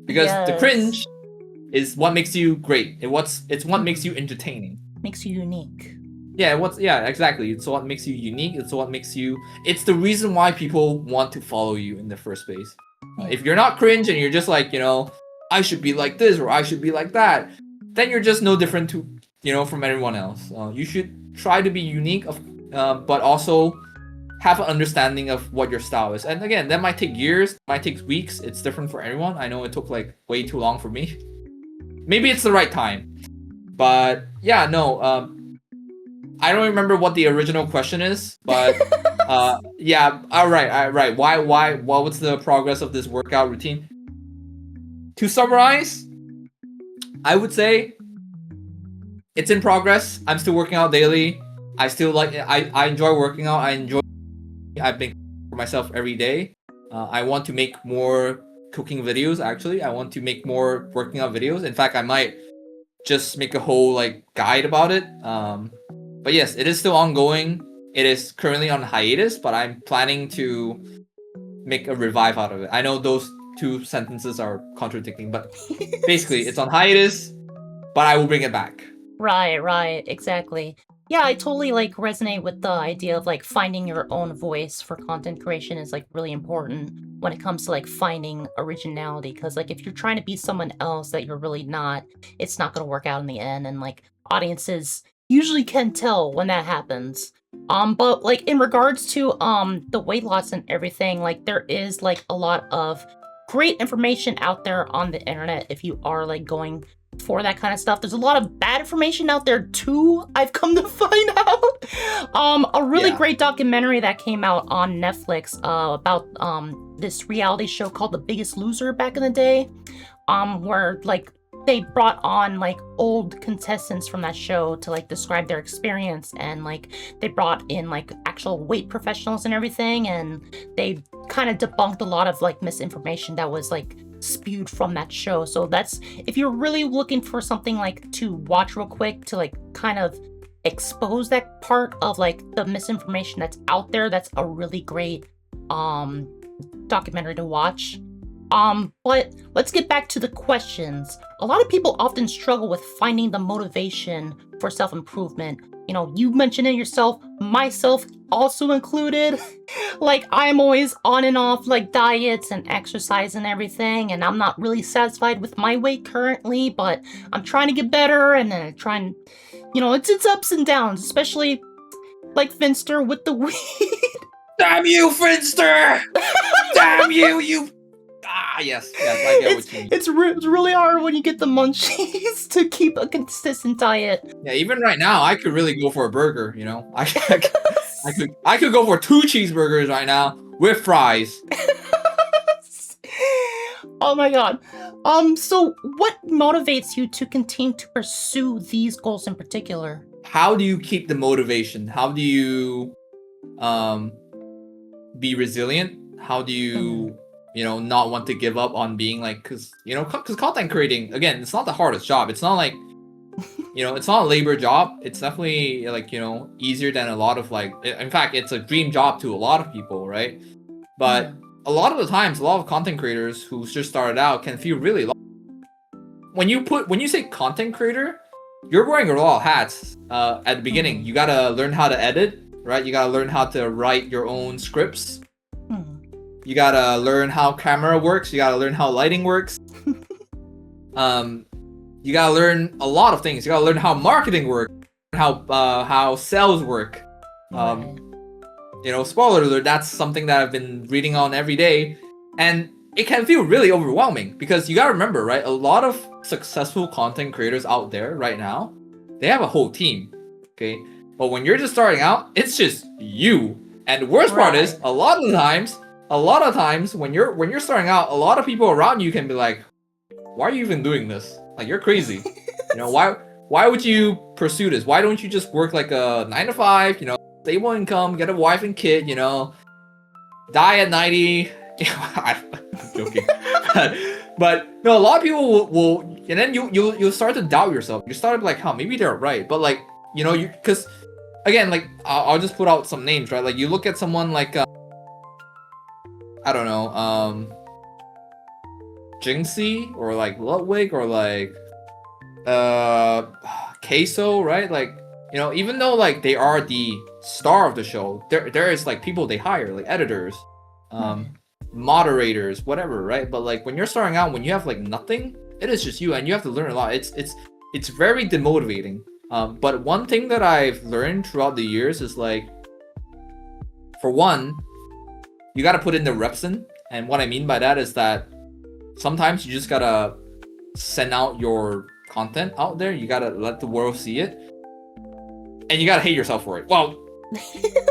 because the cringe is what makes you great. It's what makes you entertaining. Makes you unique. Yeah, exactly. It's what makes you unique. It's the reason why people want to follow you in the first place. If you're not cringe and you're just like, I should be like this or I should be like that, then you're just no different from everyone else. You should try to be unique, but also have an understanding of what your style is. And again, that might take years, might take weeks. It's different for everyone. I know it took like way too long for me. Maybe it's the right time. But yeah, no, I don't remember what the original question is, but yeah, all right. What's the progress of this workout routine? To summarize, I would say it's in progress. I'm still working out daily. I still I enjoy working out. I've been for myself every day. I want to make more cooking videos. Actually, I want to make more working out videos. In fact, I might just make a whole like guide about it. But yes, it is still ongoing. It is currently on hiatus, but I'm planning to make a revive out of it. I know those two sentences are contradicting, but basically it's on hiatus, but I will bring it back. Right, exactly. Yeah, I totally like resonate with the idea of like finding your own voice for content creation is like really important when it comes to like finding originality, because like if you're trying to be someone else that you're really not, it's not going to work out in the end, and like audiences usually can tell when that happens. But like in regards to the weight loss and everything, like there is like a lot of great information out there on the internet if you are like going for that kind of stuff. There's a lot of bad information out there too, I've come to find out. A really great documentary that came out on Netflix about this reality show called The Biggest Loser back in the day, where like they brought on like old contestants from that show to like describe their experience, and like they brought in like actual weight professionals and everything, and they kind of debunked a lot of like misinformation that was like spewed from that show. So that's, if you're really looking for something like to watch real quick to like kind of expose that part of like the misinformation that's out there, that's a really great documentary to watch. But let's get back to the questions. A lot of people often struggle with finding the motivation for self-improvement. You mentioned it yourself, myself also included. Like, I'm always on and off like diets and exercise and everything, and I'm not really satisfied with my weight currently, but I'm trying to get better, and then it's ups and downs, especially like Finster with the weed. Damn you, Finster! Damn you! Yes, I get what you mean. It's really hard when you get the munchies to keep a consistent diet. Yeah, even right now, I could really go for a burger. I could go for 2 cheeseburgers right now with fries. Oh my god. So what motivates you to continue to pursue these goals in particular? How do you keep the motivation? How do you be resilient? How do you not want to give up on being like, because content creating, again, it's not the hardest job. It's not like, it's not a labor job. It's definitely like, easier than a lot of like, in fact, it's a dream job to a lot of people, right? But a lot of the times, a lot of content creators who just started out can feel really lost. When you say content creator, you're wearing a lot of hats at the beginning. You gotta learn how to edit, right? You gotta learn how to write your own scripts. You gotta learn how camera works. You gotta learn how lighting works. You gotta learn a lot of things. You gotta learn how marketing works, how sales work. spoiler alert, that's something that I've been reading on every day, and it can feel really overwhelming because you gotta remember, right? A lot of successful content creators out there right now, they have a whole team, okay? But when you're just starting out, it's just you. And the worst part is, a lot of times when you're starting out, a lot of people around you can be like, "Why are you even doing this? Like, you're crazy. Why would you pursue this? Why don't you just work like a 9 to 5? Stable income, get a wife and kid. Die at 90." I'm joking, but no, a lot of people will, and then you'll start to doubt yourself. You start to be like, "Huh, maybe they're right." But like, because again, like I'll just put out some names, right? Like you look at someone like I don't know, Jinxie or like Ludwig or like Queso, right? Like, even though like they are the star of the show, there is like people they hire, like editors, moderators, whatever, right? But like when you're starting out, when you have like nothing, it is just you, and you have to learn a lot. It's very demotivating. But one thing that I've learned throughout the years is like, for one, you gotta put in the reps in, and what I mean by that is that sometimes you just gotta send out your content out there. You gotta let the world see it, and you gotta hate yourself for it. Well,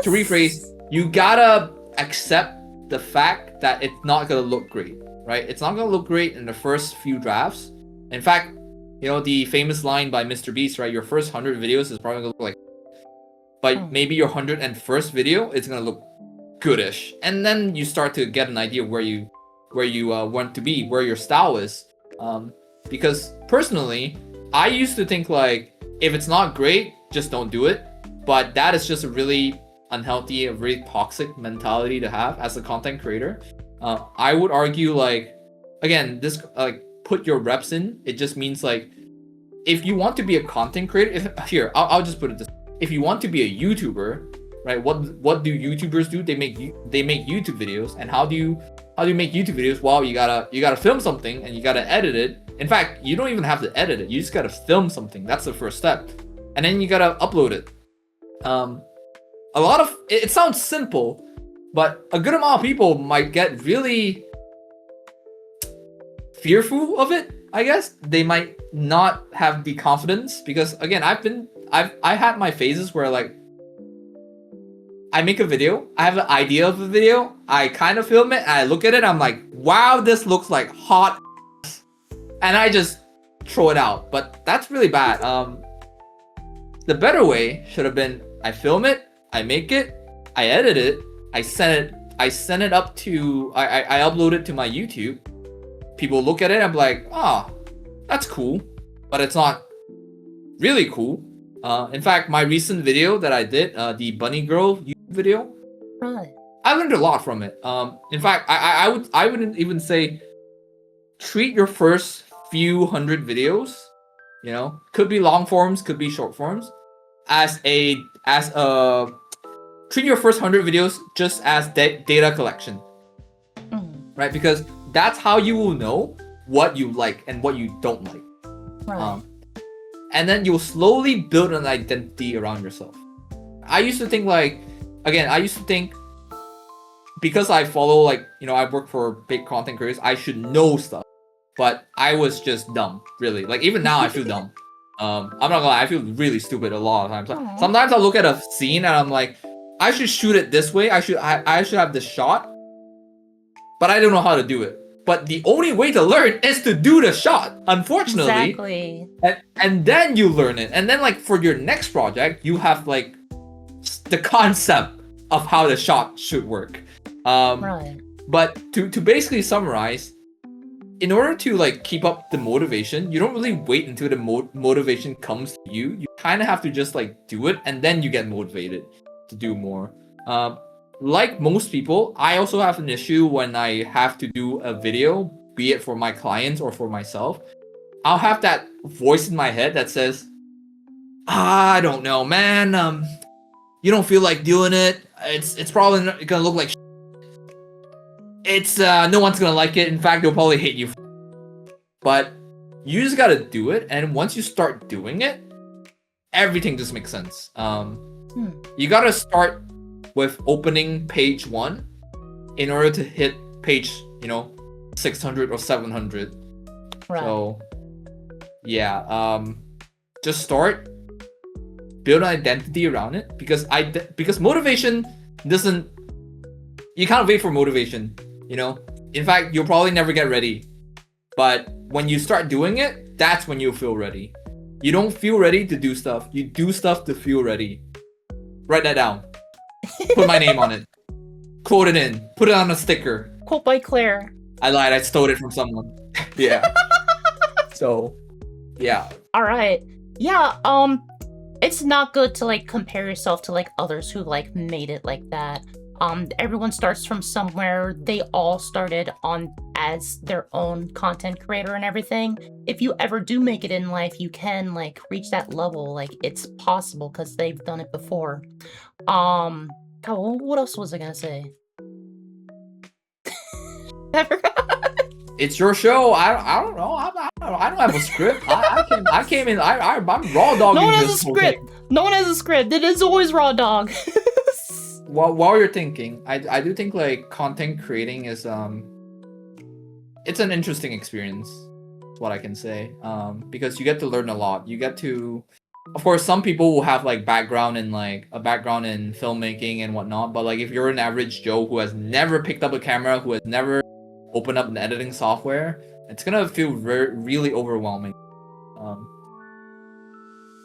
to rephrase, you gotta accept the fact that it's not gonna look great, right? It's not gonna look great in the first few drafts. In fact, the famous line by Mr. Beast, right? Your first 100 videos is probably gonna look like, but maybe your 101st video is gonna look goodish, and then you start to get an idea of where you want to be, where your style is. Because personally, I used to think like, if it's not great, just don't do it. But that is just a really unhealthy, a really toxic mentality to have as a content creator. I would argue, like, again, this like, put your reps in. It just means like, if you want to be a content creator, I'll just put it this: if you want to be a YouTuber, right? What do YouTubers do? They make YouTube videos. And how do you make YouTube videos? Well, you gotta film something and you gotta edit it. In fact, you don't even have to edit it. You just gotta film something. That's the first step, and then you gotta upload it. A lot of it sounds simple, but a good amount of people might get really fearful of it. I guess they might not have the confidence because, again, I had my phases where like, I make a video, I have an idea of a video, I kind of film it, I look at it, I'm like, wow, this looks like hot, and I just throw it out. But that's really bad. The better way should have been, I film it, I make it, I edit it, I send it up to, I upload it to my YouTube. People look at it, I'm like, that's cool, but it's not really cool. In fact, my recent video that I did, the Bunny Girl YouTube video, Right. I learned a lot from it. In fact, I wouldn't even say treat your first few hundred videos, could be long forms, could be short forms, as a treat your first 100 videos just as data collection, right? Because that's how you will know what you like and what you don't like. Right. And then you'll slowly build an identity around yourself. I used to think like, again, because I follow like, I work for big content creators, I should know stuff. But I was just dumb, really. Like, even now I feel dumb. I'm not gonna lie, I feel really stupid a lot of times. Like, sometimes I'll look at a scene and I'm like, I should shoot it this way. I should have this shot. But I don't know how to do it. But the only way to learn is to do the shot, unfortunately. Exactly. And then you learn it. And then like for your next project, you have like the concept of how the shot should work. Right. But to basically summarize, in order to like keep up the motivation, you don't really wait until the motivation comes to you. You kind of have to just like do it, and then you get motivated to do more. Like most people, I also have an issue when I have to do a video, be it for my clients or for myself. I'll have that voice in my head that says, I don't know, man. You don't feel like doing it. It's probably not gonna look like it's no one's gonna like it. In fact, they'll probably hate you. But you just gotta do it, and once you start doing it, everything just makes sense. You gotta start with opening page 1 in order to hit page, 600 or 700. Right. So yeah, just start, build an identity around it, because motivation doesn't, you can't wait for motivation, in fact, you'll probably never get ready, but when you start doing it, that's when you'll feel ready. You don't feel ready to do stuff, you do stuff to feel ready. Write that down, put my name on it, quote it in, put it on a sticker. Quote by Claire. I lied, I stole it from someone. Yeah. So yeah. All right. Yeah, it's not good to like compare yourself to like others who like made it like that. Everyone starts from somewhere. They all started on as their own content creator and everything. If you ever do make it in life, you can like reach that level. Like it's possible because they've done it before. God, what else was I gonna say? I forgot. It's your show. I don't know. I don't have a script. I came in. I'm raw dogging. No one has a this whole script. thing. No one has a script. It is always raw dog. While you're thinking, I do think like content creating is it's an interesting experience. Is what I can say. Because you get to learn a lot. You get to, of course, some people will have like background in filmmaking and whatnot. But like if you're an average Joe who has never picked up a camera, who has never opened up an editing software, it's gonna feel really overwhelming.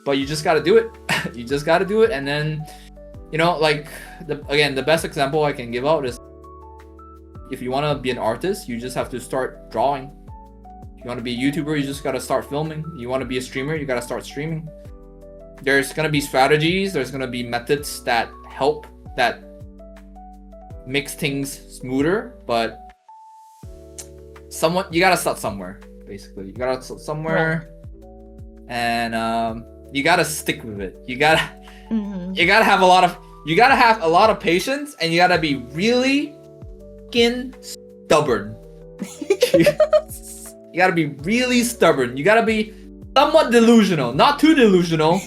But you just gotta do it. You just gotta do it, and then like the best example I can give out is if you want to be an artist, you just have to start drawing. If you want to be a YouTuber, you just gotta start filming. You want to be a streamer, you gotta start streaming. There's gonna be strategies, there's gonna be methods that help, that makes things smoother, but you gotta start somewhere. Basically, you gotta start somewhere, and you gotta stick with it. You gotta have a lot of patience, and you gotta be really fucking stubborn. You gotta be really stubborn. You gotta be somewhat delusional, not too delusional,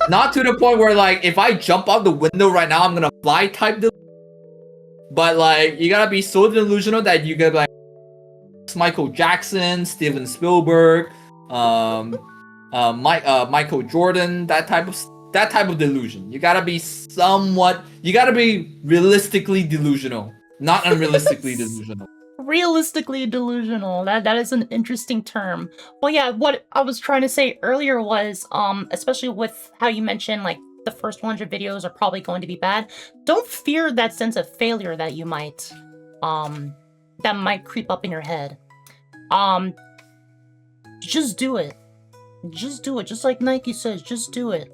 not to the point where like if I jump out the window right now, I'm gonna fly type. But like you gotta be so delusional that you get like Michael Jackson, Steven Spielberg, Michael Jordan, that type of delusion. You gotta be realistically delusional, not unrealistically delusional. Realistically delusional. That is an interesting term. Well, yeah, what I was trying to say earlier was, especially with how you mentioned like the first 100 videos are probably going to be bad. Don't fear that sense of failure that you might, that might creep up in your head. Just do it. Just do it. Just like Nike says, just do it.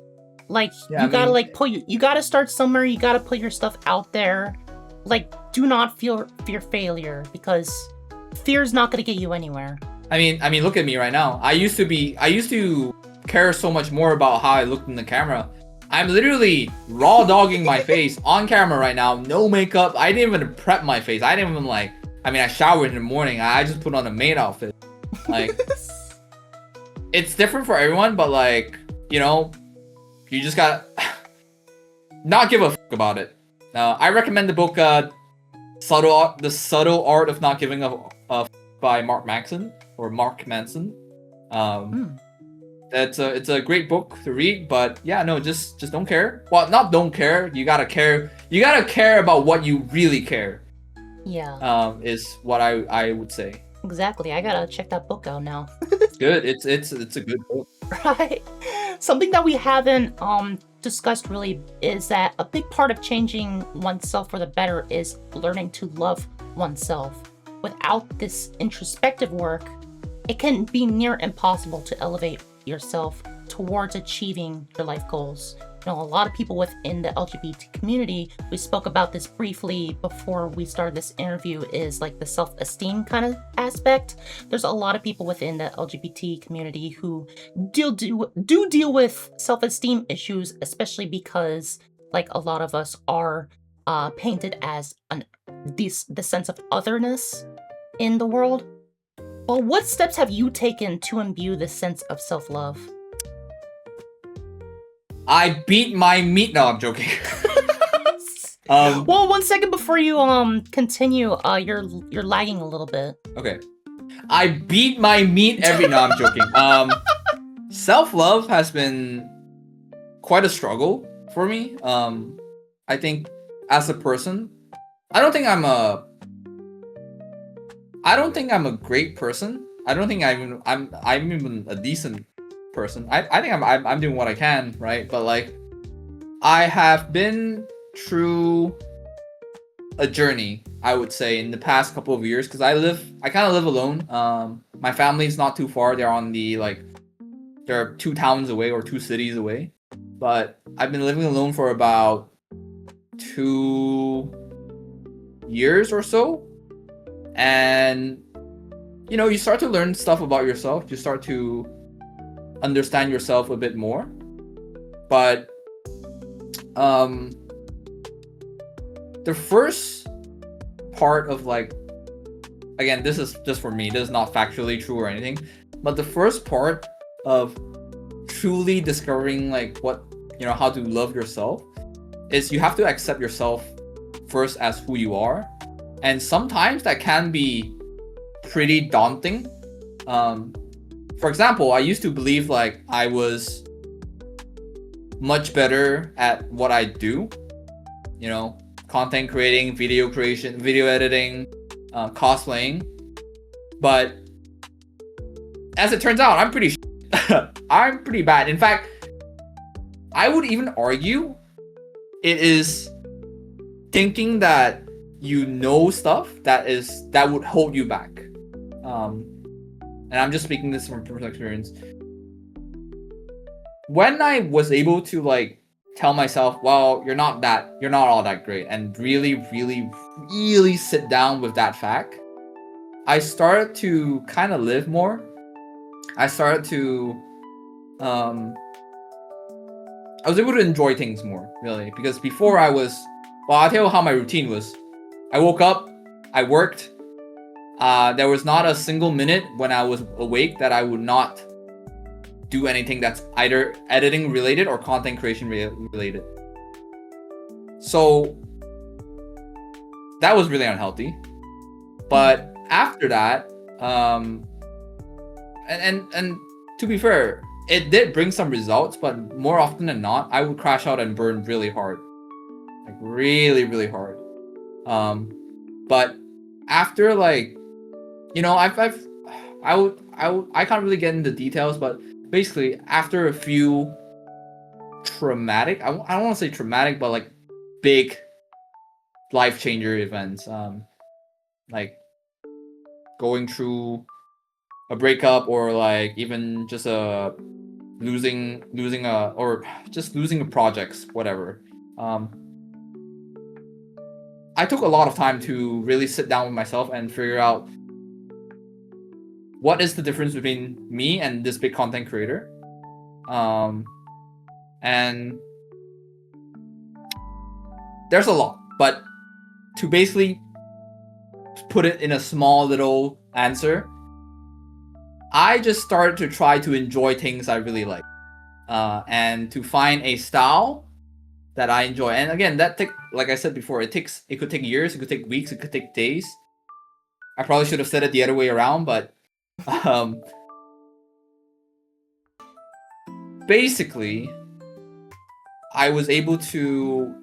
Like you gotta start somewhere. You gotta put your stuff out there. Like, do not fear failure, because fear's not gonna get you anywhere. I mean, look at me right now. I used to care so much more about how I looked in the camera. I'm literally raw dogging my face on camera right now. No makeup. I didn't even prep my face. I didn't even I showered in the morning. I just put on a maid outfit. Like, it's different for everyone, but like, you just gotta not give a fuck about it. I recommend the book The Subtle Art of Not Giving a F by Mark Manson. It's a great book to read, but yeah, no, just don't care. Well, not don't care. You gotta care. You gotta care about what you really care. Yeah. Is what I would say. Exactly. I gotta check that book out now. Good. It's a good book. Right. Something that we haven't discussed really is that a big part of changing oneself for the better is learning to love oneself. Without this introspective work, it can be near impossible to elevate yourself towards achieving your life goals. A lot of people within the LGBT community, we spoke about this briefly before we started this interview, is like the self-esteem kind of aspect. There's a lot of people within the LGBT community who do deal with self-esteem issues, especially because like a lot of us are painted as the sense of otherness in the world. Well, what steps have you taken to imbue this sense of self-love? I beat my meat. No, I'm joking. Well, 1 second before you continue, you're lagging a little bit. Okay. I beat my meat every. No, I'm joking. Self-love has been quite a struggle for me. I think as a person, I don't think I'm a great person. I don't think I'm even a decent person. I think I'm doing what I can, right? But like, I have been through a journey, I would say, in the past couple of years, because I kind of live alone. My family's not too far. They're 2 towns away or 2 cities away. But I've been living alone for about 2 years or so. And, you know, you start to learn stuff about yourself. You start to understand yourself a bit more. But the first part of, like, again, this is just for me, this is not factually true or anything, but the first part of truly discovering, like, what, you know, how to love yourself is you have to accept yourself first as who you are. And sometimes that can be pretty daunting. For example, I used to believe like I was much better at what I do, you know, content creating, video creation, video editing, cosplaying. But as it turns out, I'm pretty I'm pretty bad. In fact, I would even argue it is thinking that you know stuff that would hold you back. And I'm just speaking this from personal experience. When I was able to, like, tell myself, well, you're not all that great, and really, really, really sit down with that fact, I started to kind of live more. I started to I was able to enjoy things more, really, because before I'll tell you how my routine was. I woke up, I worked. There was not a single minute when I was awake that I would not do anything that's either editing related or content creation related. So that was really unhealthy. But after that, and to be fair, it did bring some results, but more often than not, I would crash out and burn really hard, like really, really hard. But after, like, you know, I can't really get into details, but basically after a few traumatic, I don't want to say traumatic, but like big life changer events, like going through a breakup, or like even just losing a project, whatever. I took a lot of time to really sit down with myself and figure out what is the difference between me and this big content creator. And there's a lot, but to basically put it in a small little answer, I just started to try to enjoy things I really like, and to find a style that I enjoy. And again, like I said before, it could take years, it could take weeks, it could take days. I probably should have said it the other way around, but basically, I was able to.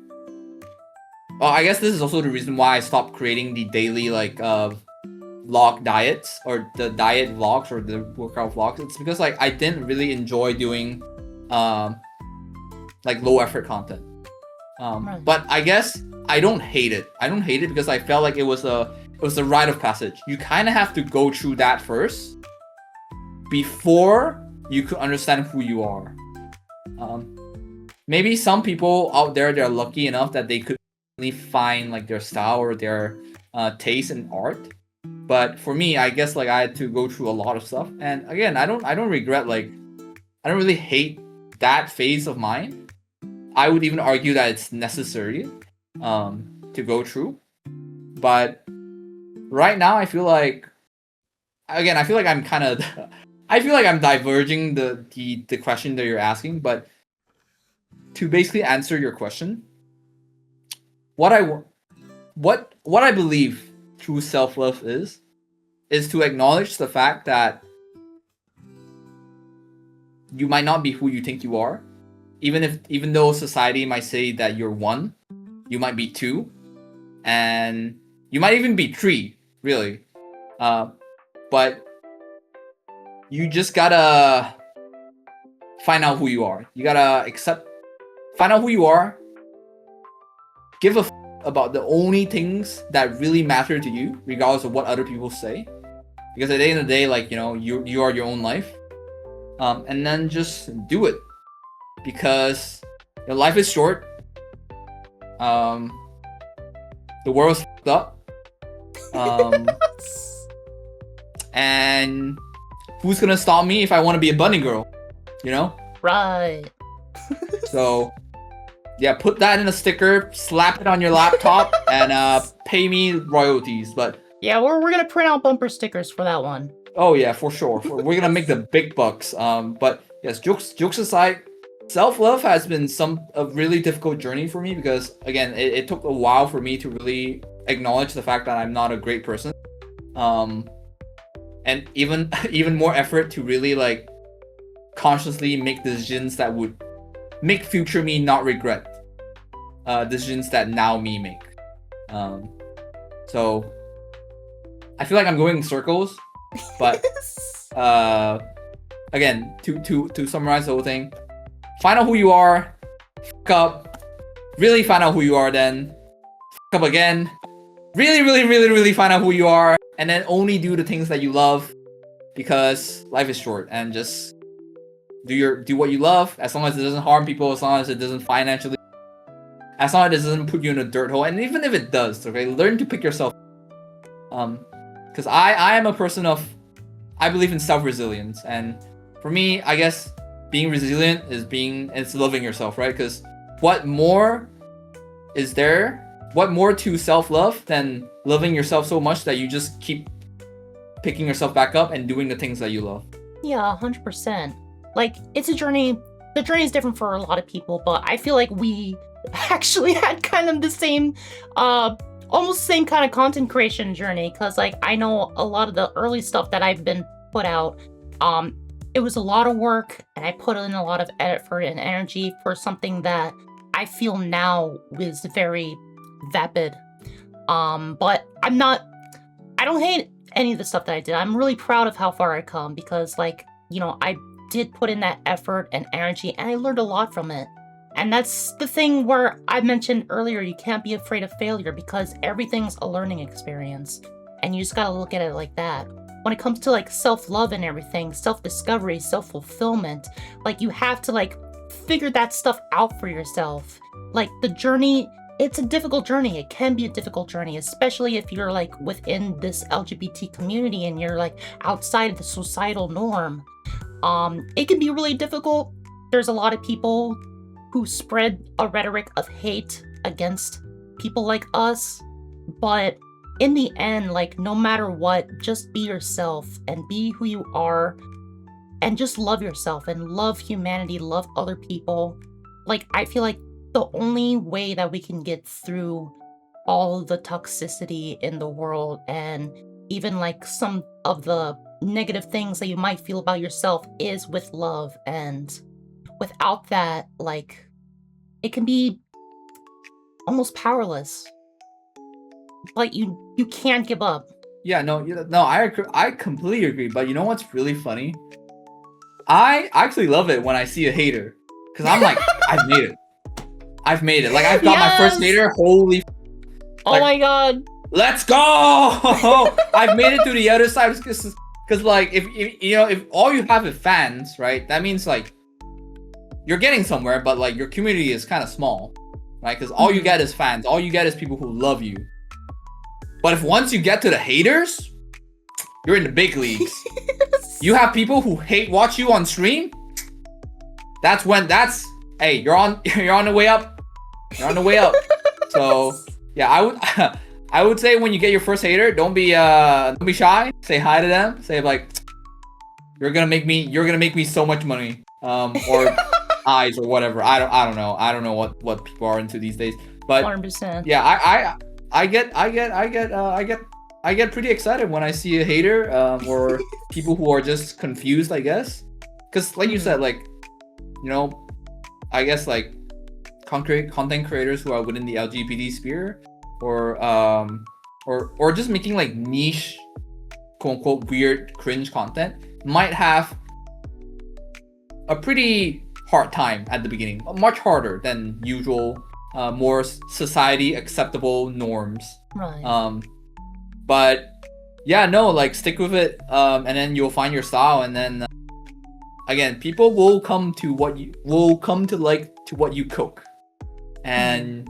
Well, I guess this is also the reason why I stopped creating the daily, like, vlog diets, or the diet vlogs, or the workout vlogs. It's because, like, I didn't really enjoy doing like low effort content. But I guess I don't hate it. I don't hate it because I felt like it was a rite of passage. You kind of have to go through that first before you could understand who you are. Maybe some people out there, they're lucky enough that they could really find, like, their style or their taste in art. But for me, I guess, like, I had to go through a lot of stuff. And again, I don't regret, like, I don't really hate that phase of mine. I would even argue that it's necessary to go through. But right now, I feel like I'm kind of I feel like I'm diverging the question that you're asking. But to basically answer your question, what I what I believe true self-love is to acknowledge the fact that you might not be who you think you are. Even though society might say that you're one, you might be two, and you might even be three, really. But you just gotta find out who you are. You gotta find out who you are. Give a about the only things that really matter to you, regardless of what other people say. Because at the end of the day, like, you know, you are your own life. And then just do it. Because your life is short. The world's f***ed up. And who's gonna stop me if I want to be a bunny girl? You know? Right. So, yeah, put that in a sticker, slap it on your laptop, and pay me royalties. But yeah, we're gonna print out bumper stickers for that one. oh yeah, for sure. We're gonna make the big bucks. But yes, jokes aside, self-love has been a really difficult journey for me because again, it took a while for me to really acknowledge the fact that I'm not a great person. And even more effort to really like consciously make decisions that would make future me not regret decisions that now me make. So I feel like I'm going in circles, but again, to summarize the whole thing, find out who you are, fuck up, really find out who you are, then fuck up again, really find out who you are, and then only do the things that you love, because life is short, and just do what you love, as long as it doesn't harm people, as long as it doesn't financially, as long as it doesn't put you in a dirt hole, and even if it does, okay, learn to pick yourself. Because I am a person of, I believe in self-resilience, and for me, I guess being resilient is loving yourself, right? Because what more is there? What more to self-love than loving yourself so much that you just keep picking yourself back up and doing the things that you love? Yeah, 100%. Like, it's a journey. The journey is different for a lot of people, but I feel like we actually had kind of the same, almost same kind of content creation journey. Because, like, I know a lot of the early stuff that I've been put out, it was a lot of work, and I put in a lot of effort and energy for something that I feel now is very vapid. But I don't hate any of the stuff that I did. I'm really proud of how far I come because, like, you know, I did put in that effort and energy, and I learned a lot from it. And that's the thing where I mentioned earlier, you can't be afraid of failure because everything's a learning experience. And you just gotta look at it like that. When it comes to like self-love and everything, self-discovery, self-fulfillment, like you have to like figure that stuff out for yourself. Like the journey, it's a difficult journey. It can be a difficult journey, especially if you're like within this LGBT community and you're like outside of the societal norm. It can be really difficult. There's a lot of people who spread a rhetoric of hate against people like us, but in the end, like no matter what, just be yourself and be who you are and just love yourself and love humanity, love other people. Like I feel like the only way that we can get through all the toxicity in the world and even like some of the negative things that you might feel about yourself is with love. And without that, like it can be almost powerless. Like you can't give up. Yeah, no, I completely agree. But you know what's really funny? I actually love it when I see a hater, because I'm like, I've made it. Like I've got my first hater. Holy! Oh my god! Let's go! I've made it to the other side because like if you know, if all you have is fans, right? That means like you're getting somewhere, but like your community is kind of small, right? Because all you get is fans. All you get is people who love you. But if once you get to the haters, you're in the big leagues. You have people who watch you on stream. Hey, you're on the way up. You're on the way up. So yeah, I would say when you get your first hater, don't be shy. Say hi to them. Say like, you're gonna make me so much money. Or eyes or whatever. I don't know. I don't know what people are into these days. But 100%. yeah, I get pretty excited when I see a hater or people who are just confused, I guess. Because like you said, like, you know, I guess like content creators who are within the LGBT sphere, or just making like niche, quote unquote, weird cringe content might have a pretty hard time at the beginning, much harder than usual, more society acceptable norms. Right. But yeah, no, like stick with it, and then you'll find your style, and then again, people will come to what you cook, and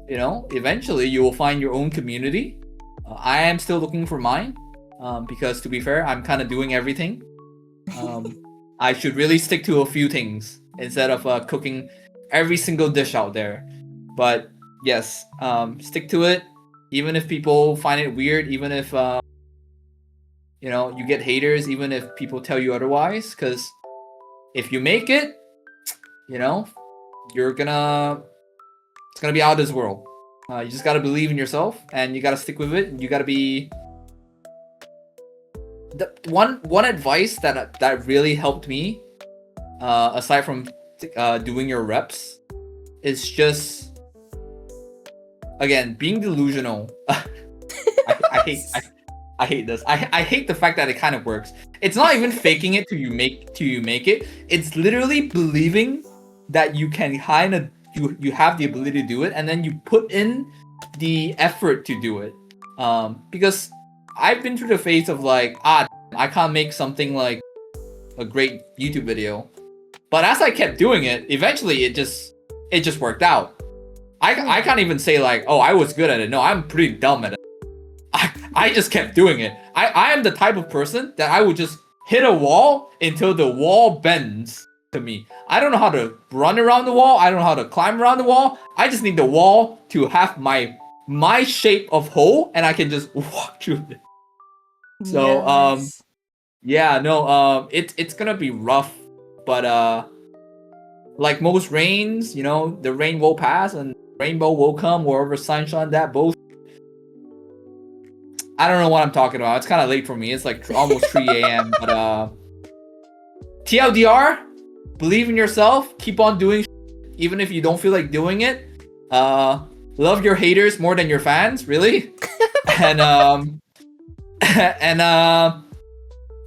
you know, eventually you will find your own community. I am still looking for mine, because to be fair, I'm kind of doing everything. I should really stick to a few things instead of cooking every single dish out there. But yes, stick to it, even if people find it weird, even if you know, you get haters, even if people tell you otherwise, because if you make it, you know, it's gonna be out of this world. You just gotta believe in yourself, and you gotta stick with it. You gotta be the one advice that really helped me, aside from doing your reps, is just, again, being delusional. I hate this. I hate the fact that it kind of works. It's not even faking it till you make it. It's literally believing that you can kind of you have the ability to do it, and then you put in the effort to do it. Because I've been through the phase of like, I can't make something like a great YouTube video. But as I kept doing it, eventually it just worked out. I can't even say like, oh, I was good at it. No, I'm pretty dumb at it. I just kept doing it. I am the type of person that I would just hit a wall until the wall bends to me. I don't know how to run around the wall. I don't know how to climb around the wall. I just need the wall to have my shape of hole, and I can just walk through it. So Yes. yeah, no, it's gonna be rough, but like most rains, you know, the rain will pass and rainbow will come wherever sunshine that bullshit. I don't know what I'm talking about. It's kind of late for me. It's like almost 3 a.m. But TLDR, believe in yourself. Keep on doing even if you don't feel like doing it. Love your haters more than your fans, really. and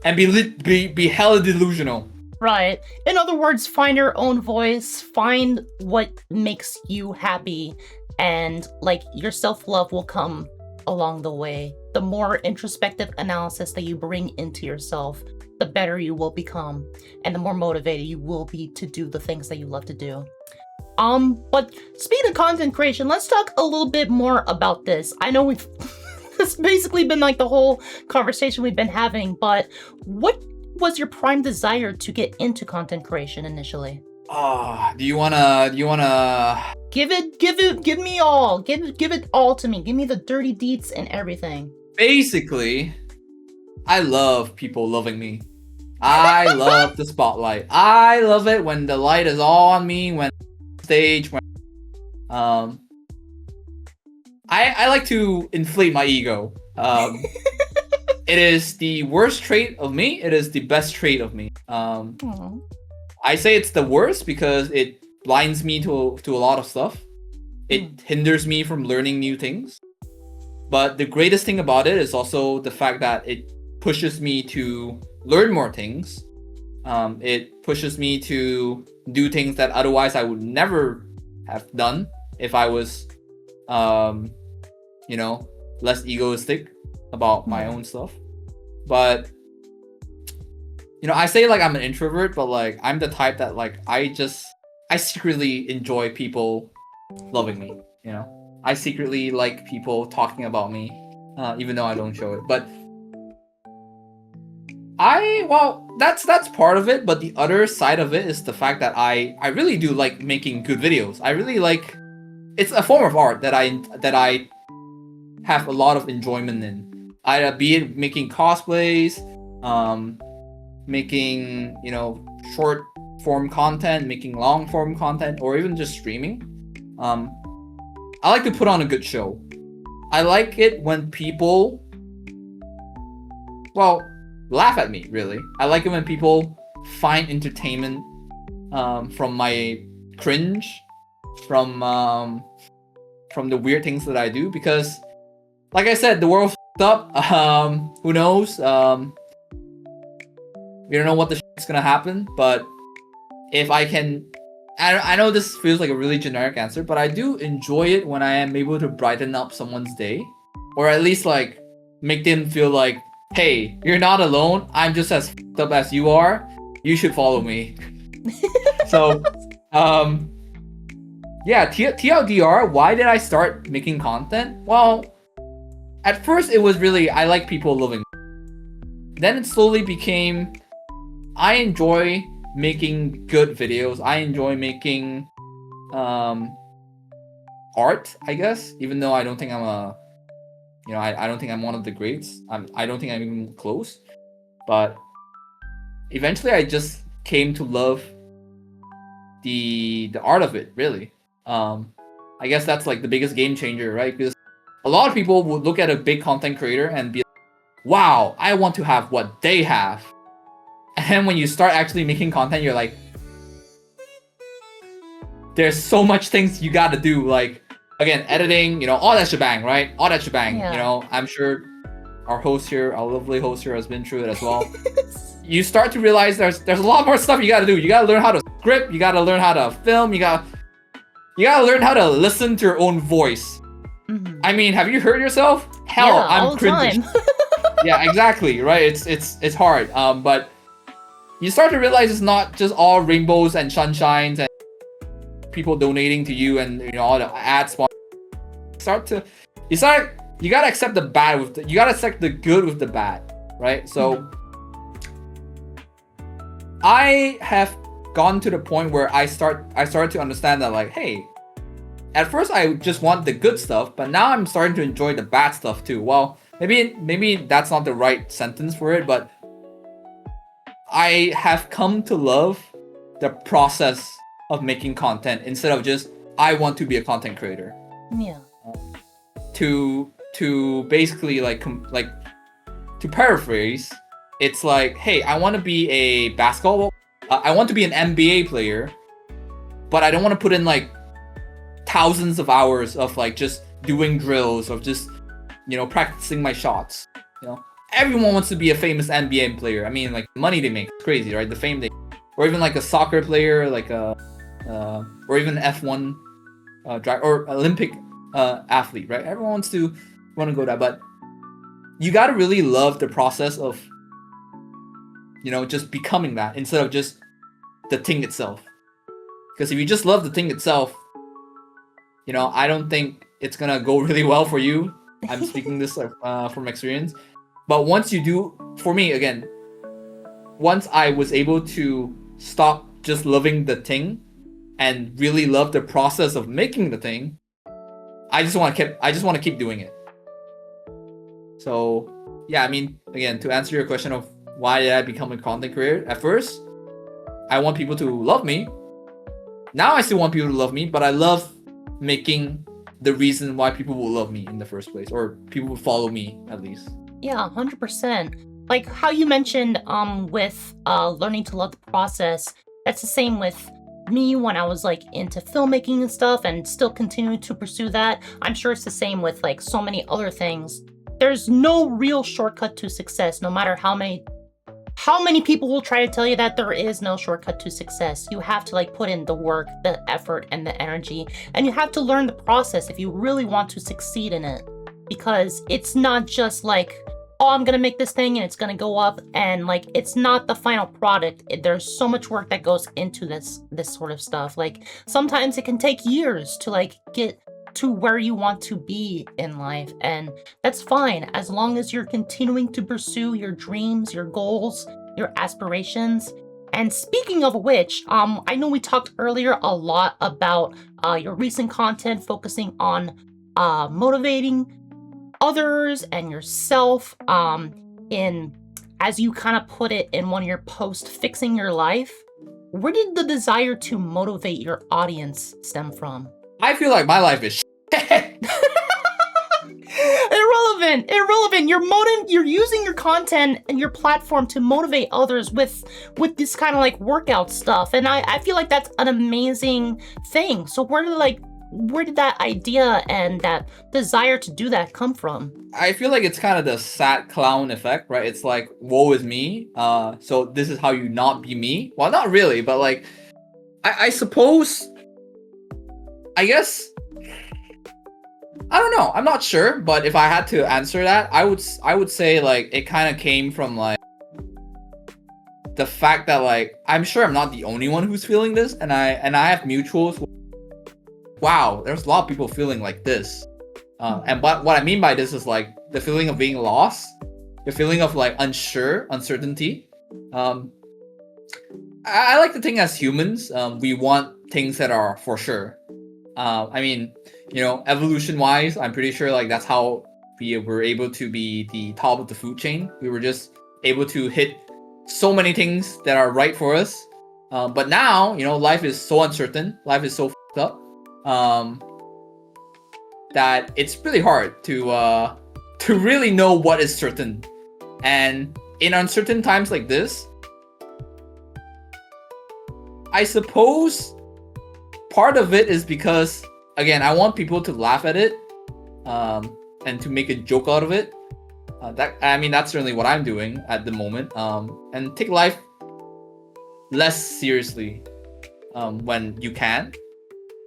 and be hella delusional. Right. In other words, find your own voice, find what makes you happy, and like your self-love will come along the way. The more introspective analysis that you bring into yourself, the better you will become, and the more motivated you will be to do the things that you love to do. But speaking of content creation, let's talk a little bit more about this. I know we've it's basically been like the whole conversation we've been having, but what was your prime desire to get into content creation initially? Do you wanna Give me all. Give it all to me. Give me the dirty deets and everything. Basically, I love people loving me. I love the spotlight. I love it when the light is all on me, when stage, when I like to inflate my ego. It is the worst trait of me. It is the best trait of me. I say it's the worst because it blinds me to a lot of stuff. It hinders me from learning new things. But the greatest thing about it is also the fact that it pushes me to learn more things. It pushes me to do things that otherwise I would never have done if I was, you know, less egoistic about my own stuff. But you know, I say like I'm an introvert, but like I'm the type that like I secretly enjoy people loving me, you know. I secretly like people talking about me, even though I don't show it. But that's part of it, but the other side of it is the fact that I really do like making good videos. I really like, it's a form of art that I have a lot of enjoyment in. Be it making cosplays, making, you know, short form content, making long form content, or even just streaming. I like to put on a good show. I like it when people, well, laugh at me, really. I like it when people find entertainment from my cringe, from the weird things that I do, because like I said, the world's up. Who knows? We don't know what the shit's gonna happen, but if I can, I know this feels like a really generic answer, but I do enjoy it when I am able to brighten up someone's day, or at least like make them feel like, hey, you're not alone. I'm just as f***ed up as you are. You should follow me. So, yeah, TLDR, why did I start making content? Well, at first it was really, I like people loving me. Then it slowly became, I enjoy making good videos. I enjoy making art, I guess, even though I don't think I'm a, I don't think I'm one of the greats. I don't think I'm even close. But eventually I just came to love the art of it, really. I guess that's like the biggest game changer, right? Because a lot of people would look at a big content creator and be like, wow, I want to have what they have. And then when you start actually making content, you're like, there's so much things you gotta do. Like, again, editing, all that shebang, right? All that shebang. Yeah. I'm sure our host here, our lovely host here, has been through it as well. You start to realize there's a lot more stuff you gotta do. You gotta learn how to script, you gotta learn how to film, you gotta learn how to listen to your own voice. Mhm. I mean, have you heard yourself? Hell, Yeah, I'm all the cringing. time. Yeah, exactly, right? It's hard. But you start to realize it's not just all rainbows and sunshines and people donating to you and all the ad sponsors. You gotta accept the bad with you gotta accept the good with the bad, right? So I have gone to the point where I started to understand that, like, hey, at first I just want the good stuff, but now I'm starting to enjoy the bad stuff too. Well, maybe that's not the right sentence for it, but I have come to love the process of making content instead of just, I want to be a content creator. Yeah. To basically to paraphrase, it's like, hey, I want to be a basketball, I want to be an NBA player, but I don't want to put in like thousands of hours of like just doing drills, of just practicing my shots. Everyone wants to be a famous NBA player. I mean, like, money they make, it's crazy, right? The fame they, or even like a soccer player, like or even F1 driver or Olympic athlete, right? Everyone wants to go that, but you got to really love the process of just becoming that instead of just the thing itself. Because if you just love the thing itself, I don't think it's gonna go really well for you. I'm speaking this from experience. But once you do, for me again, once I was able to stop just loving the thing and really love the process of making the thing, I just want to keep doing it. So yeah, I mean, again, to answer your question of why did I become a content creator, at first I want people to love me. Now I still want people to love me, but I love making the reason why people will love me in the first place, or people will follow me at least. Yeah, 100%. Like how you mentioned with learning to love the process, that's the same with me when I was like into filmmaking and stuff and still continuing to pursue that. I'm sure it's the same with like so many other things. There's no real shortcut to success, no matter how many people will try to tell you that there is no shortcut to success. You have to like put in the work, the effort, and the energy, and you have to learn the process if you really want to succeed in it. Because it's not just like, oh, I'm gonna make this thing and it's gonna go up, and like it's not the final product. There's so much work that goes into this sort of stuff. Like sometimes it can take years to like get to where you want to be in life, and that's fine as long as you're continuing to pursue your dreams, your goals, your aspirations. And speaking of which, I know we talked earlier a lot about your recent content focusing on motivating others and yourself in, as you kind of put it in one of your posts, fixing your life. Where did the desire to motivate your audience stem from? I feel like my life is Irrelevant. You're using your content and your platform to motivate others with this kind of like workout stuff, and I feel like that's an amazing thing. So where did that idea and that desire to do that come from? I feel like it's kind of the sad clown effect, right? It's like, woe is me. So this is how you not be me. Well, not really, but like, I suppose, I guess, I don't know. I'm not sure, but if I had to answer that, I would say like it kind of came from like the fact that like I'm sure I'm not the only one who's feeling this, and I have mutuals. Wow, there's a lot of people feeling like this, and what I mean by this is like the feeling of being lost, the feeling of like uncertainty. I like to think as humans, we want things that are for sure. I mean, you know, evolution-wise, I'm pretty sure like that's how we were able to be the top of the food chain. We were just able to hit so many things that are right for us. But now, you know, life is so uncertain. Life is so fucked up. That it's really hard to really know what is certain. And in uncertain times like this, I suppose part of it is because, again, I want people to laugh at it, and to make a joke out of it. That's certainly what I'm doing at the moment. And take life less seriously when you can,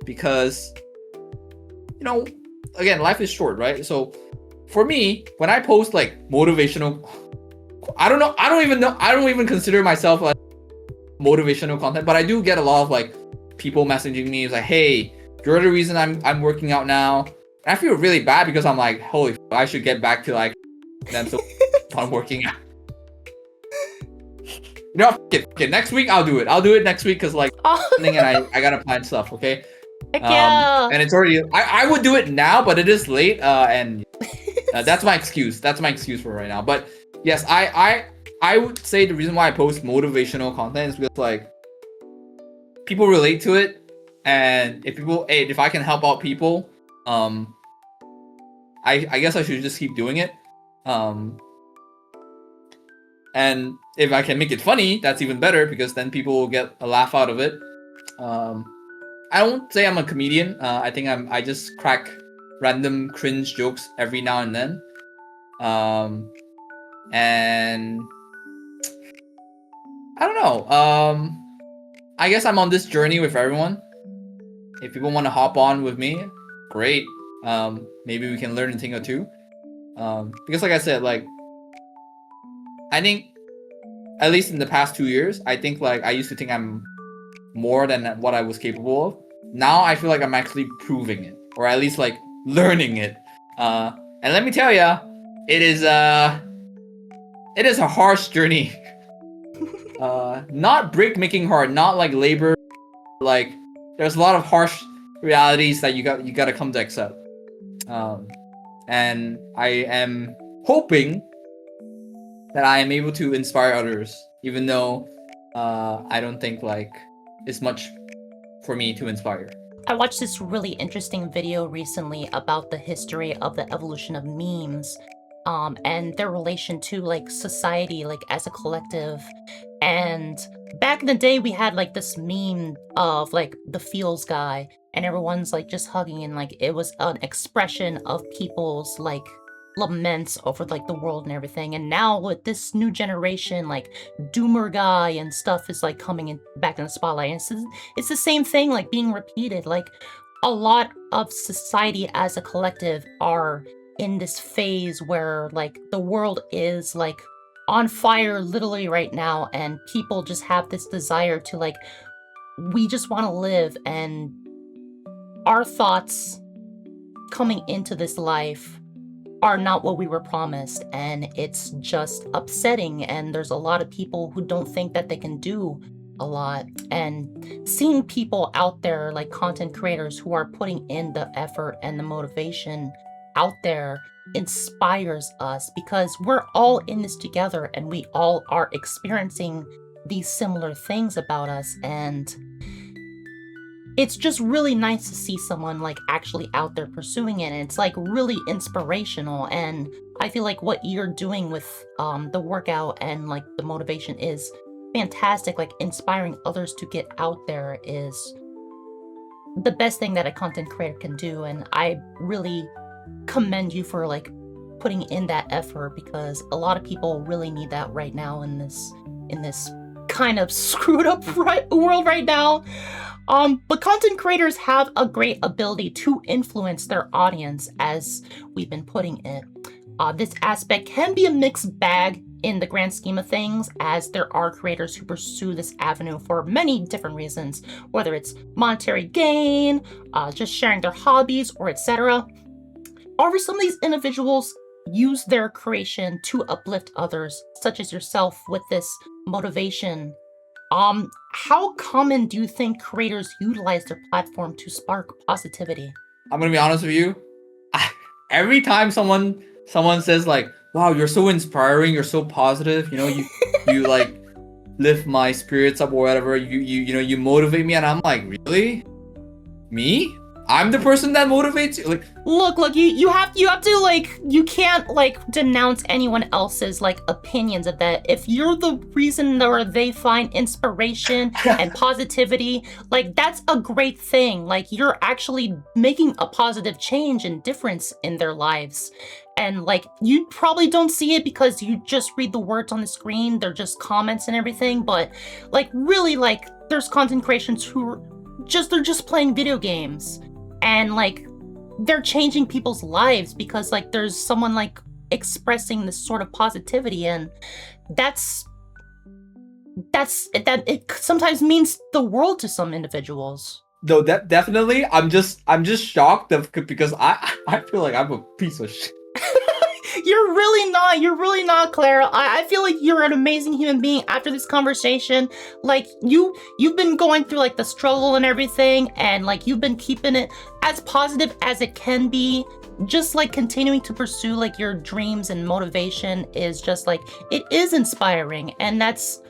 because, you know, again, life is short, right? So for me, when I post like motivational, I don't even consider myself like motivational content, but I do get a lot of like people messaging me. It's like, hey, you're the reason I'm working out now. And I feel really bad because I'm like, holy I should get back to like them so fun working out. You know, okay, next week I'll do it. I'll do it next week because like and I gotta plan stuff, okay? Yeah. And it's already I would do it now, but it is late, and that's my excuse. That's my excuse for right now. But yes, I would say the reason why I post motivational content is because like people relate to it, and if I can help out people, I guess I should just keep doing it. And if I can make it funny, that's even better, because then people will get a laugh out of it. I won't say I'm a comedian. I think I just crack random cringe jokes every now and then. And I don't know. I guess I'm on this journey with everyone. If people want to hop on with me, great. Maybe we can learn a thing or two. Because like I said, like I think at least in the past 2 years, I think like I used to think I'm more than what I was capable of. Now I feel like I'm actually proving it, or at least like learning it. And let me tell ya, it is a harsh journey. Not brick making hard, not like labor. Like there's a lot of harsh realities that you got to come to accept. And I am hoping that I am able to inspire others, even though I don't think like it's much for me to inspire. I watched this really interesting video recently about the history of the evolution of memes, and their relation to like society, like as a collective. And back in the day, we had like this meme of like the feels guy, and everyone's like just hugging, and like it was an expression of people's like laments over like the world and everything. And now with this new generation, like doomer guy and stuff is like coming in back in the spotlight, and it's the same thing like being repeated. Like a lot of society as a collective are in this phase where like the world is like on fire literally right now, and people just have this desire to like, we just want to live, and our thoughts coming into this life are not what we were promised, and it's just upsetting. And there's a lot of people who don't think that they can do a lot, and seeing people out there like content creators who are putting in the effort and the motivation out there inspires us, because we're all in this together and we all are experiencing these similar things about us. And it's just really nice to see someone like actually out there pursuing it, and it's like really inspirational. And I feel like what you're doing with the workout and like the motivation is fantastic. Like inspiring others to get out there is the best thing that a content creator can do, and I really commend you for like putting in that effort, because a lot of people really need that right now in this kind of screwed up world right now. But content creators have a great ability to influence their audience, as we've been putting it. This aspect can be a mixed bag in the grand scheme of things, as there are creators who pursue this avenue for many different reasons, whether it's monetary gain, just sharing their hobbies, or etc. However, some of these individuals use their creation to uplift others, such as yourself with this motivation. How common do you think creators utilize their platform to spark positivity? I'm gonna be honest with you. Every time someone says like, "Wow, you're so inspiring, you're so positive," you know, you like lift my spirits up or whatever. You motivate me, and I'm like, really? Me? I'm the person that motivates you? Like, look, you have to like, you can't like denounce anyone else's like opinions of that. If you're the reason or they find inspiration and positivity, like that's a great thing. Like you're actually making a positive change and difference in their lives. And like, you probably don't see it because you just read the words on the screen. They're just comments and everything. But like, really, like there's content creators who they're just playing video games. And like they're changing people's lives because like there's someone like expressing this sort of positivity, and that it sometimes means the world to some individuals. No, that definitely. I'm just shocked because I feel like I'm a piece of shit. You're really not, Claire. I feel like you're an amazing human being after this conversation. Like you've been going through like the struggle and everything, and like you've been keeping it as positive as it can be. Just like continuing to pursue like your dreams and motivation is just like, it is inspiring, and that's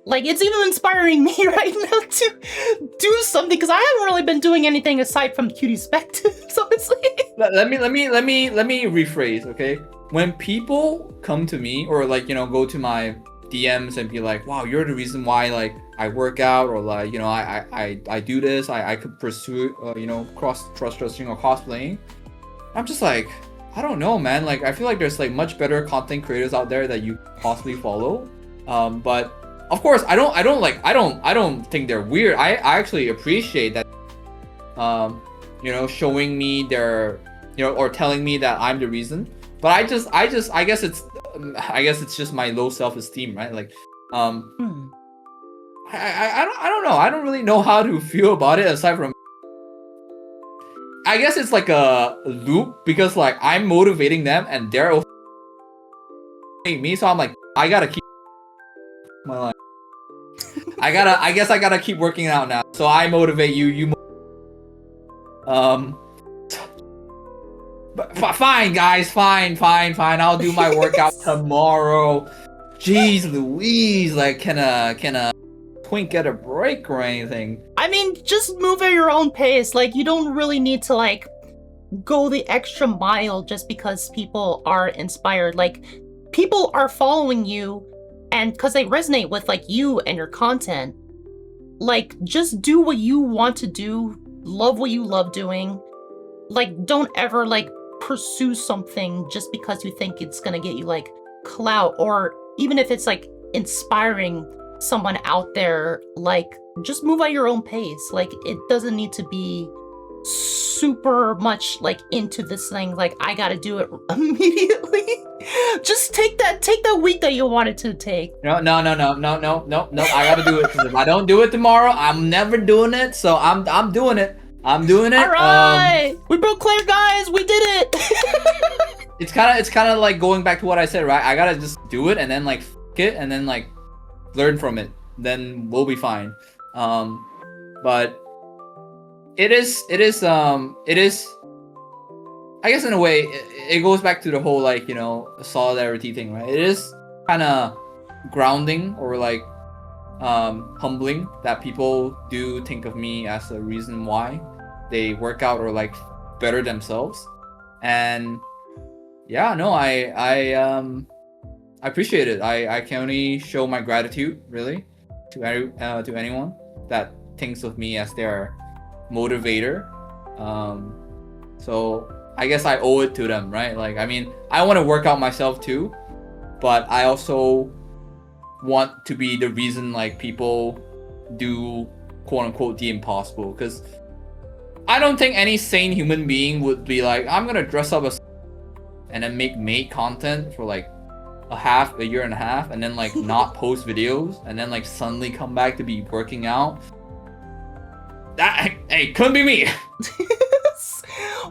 like, it's even inspiring me right now to do something, because I haven't really been doing anything aside from cutiespectives, honestly. Let me rephrase, okay? When people come to me or like, you know, go to my DMs and be like, "Wow, you're the reason why like I work out," or like, you know, I do this, I could pursue you know, cross-dressing or cosplaying. I'm just like, I don't know, man. Like I feel like there's like much better content creators out there that you possibly follow. But of course, I don't think they're weird. I actually appreciate that. You know, showing me their, you know, or telling me that I'm the reason. But I guess it's just my low self-esteem, right? Like, I don't know. I don't really know how to feel about it aside from, I guess it's like a loop, because like I'm motivating them and they're me, so I'm like, I gotta keep my life. I guess I gotta keep working out now. So I motivate you. But fine, guys, fine. I'll do my workout tomorrow. Jeez Louise, like, can a twink get a break or anything? I mean, just move at your own pace. Like, you don't really need to like go the extra mile just because people are inspired. Like, people are following you, and because they resonate with like you and your content. Like, just do what you want to do. Love what you love doing. Like, don't ever like pursue something just because you think it's gonna get you like clout, or even if it's like inspiring someone out there. Like, just move at your own pace. Like, it doesn't need to be super much like into this thing, like I gotta do it immediately. Just take that week that you wanted to take. No, I gotta do it, because if I don't do it tomorrow, I'm never doing it. So I'm doing it. All right, we broke Claire, guys. We did it. It's kind of like going back to what I said, right? I gotta just do it and then like it and then like learn from it. Then we'll be fine. But it is. I guess in a way, it goes back to the whole like, you know, solidarity thing, right? It is kind of grounding, or like humbling that people do think of me as a reason why they work out or like better themselves. And yeah, no, I appreciate it. I can only show my gratitude really to anyone that thinks of me as their motivator. So I guess I owe it to them, right? Like, I mean, I want to work out myself too, but I also want to be the reason like people do quote unquote the impossible, because I don't think any sane human being would be like, I'm gonna dress up as and then make maid content for like a year and a half, and then like not post videos, and then like suddenly come back to be working out. That, hey, couldn't be me.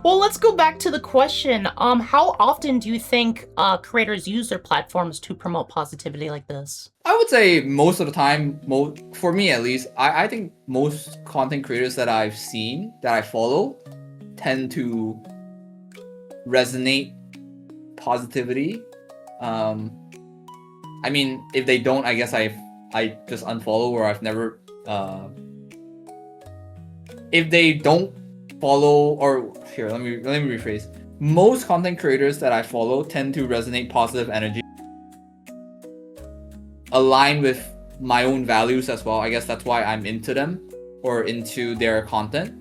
Well, let's go back to the question. How often do you think creators use their platforms to promote positivity like this? I would say most of the time, for me at least, I think most content creators that I've seen, that I follow, tend to resonate positivity. I mean, if they don't, I guess I just unfollow, or I've never. If they don't follow, or here, let me rephrase. Most content creators that I follow tend to resonate positive energy, align with my own values as well. I guess that's why I'm into them or into their content.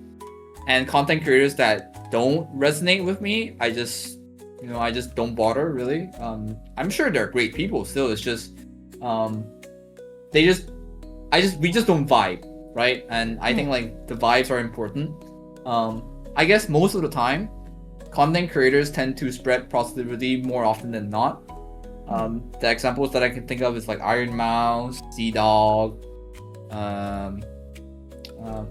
And content creators that don't resonate with me, I just don't bother really. I'm sure they're great people still. It's just we just don't vibe, right? And I think like the vibes are important. I guess most of the time, content creators tend to spread positivity more often than not. The examples that I can think of is like Iron Mouse, Sea Dog, I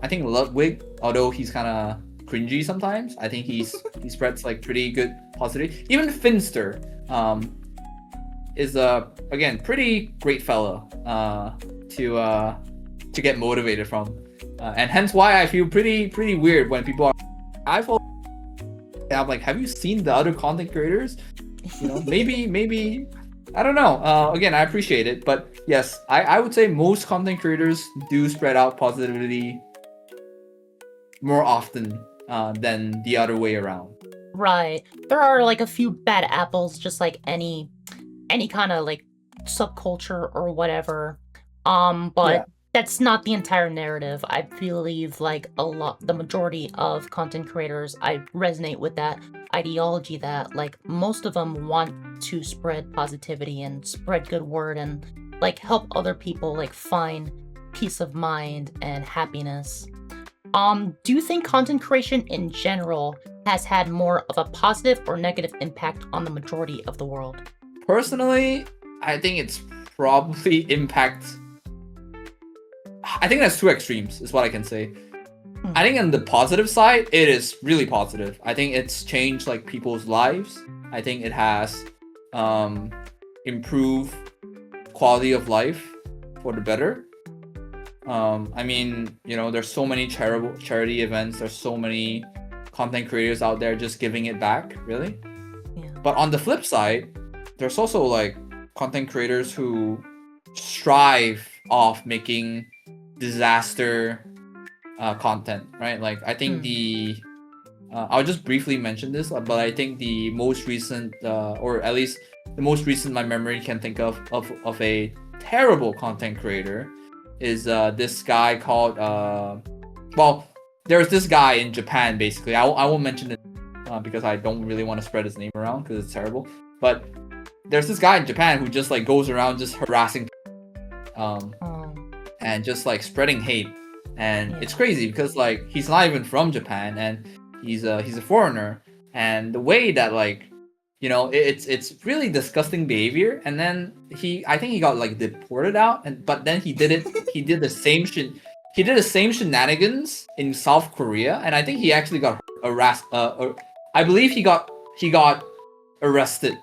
think Ludwig, although he's kind of cringy sometimes, I think he spreads like pretty good positivity. Even Finster is again pretty great fella to get motivated from, and hence why I feel pretty weird when people are I'm like, have you seen the other content creators? You know, maybe I don't know. Again, I appreciate it, but yes, I would say most content creators do spread out positivity more often than the other way around. Right. There are like a few bad apples, just like any kind of like subculture or whatever. But Yeah. that's not the entire narrative. I believe like the majority of content creators, I resonate with that ideology that like most of them want to spread positivity and spread good word and like help other people like find peace of mind and happiness. Do you think content creation in general has had more of a positive or negative impact on the majority of the world? Personally, I think it's probably I think that's two extremes, is what I can say. I think on the positive side, it is really positive. I think it's changed like people's lives. I think it has improved quality of life for the better. I mean, you know, there's so many charity events. There's so many content creators out there just giving it back, really. Yeah. But on the flip side, there's also like content creators who strive off making disaster content, right? Like I think I'll just briefly mention this, but I think the most recent, or at least the most recent my memory can think of a terrible content creator is this guy called well, there's this guy in Japan basically. I won't mention it because I don't really want to spread his name around because it's terrible. But there's this guy in Japan who just like goes around just harassing and just like spreading hate. And it's crazy because like he's not even from Japan and he's a foreigner, and the way that like, you know, it's really disgusting behavior. And then I think he got like deported out, but then he did the same shenanigans in South Korea, and I think he actually got arrested. I believe he got arrested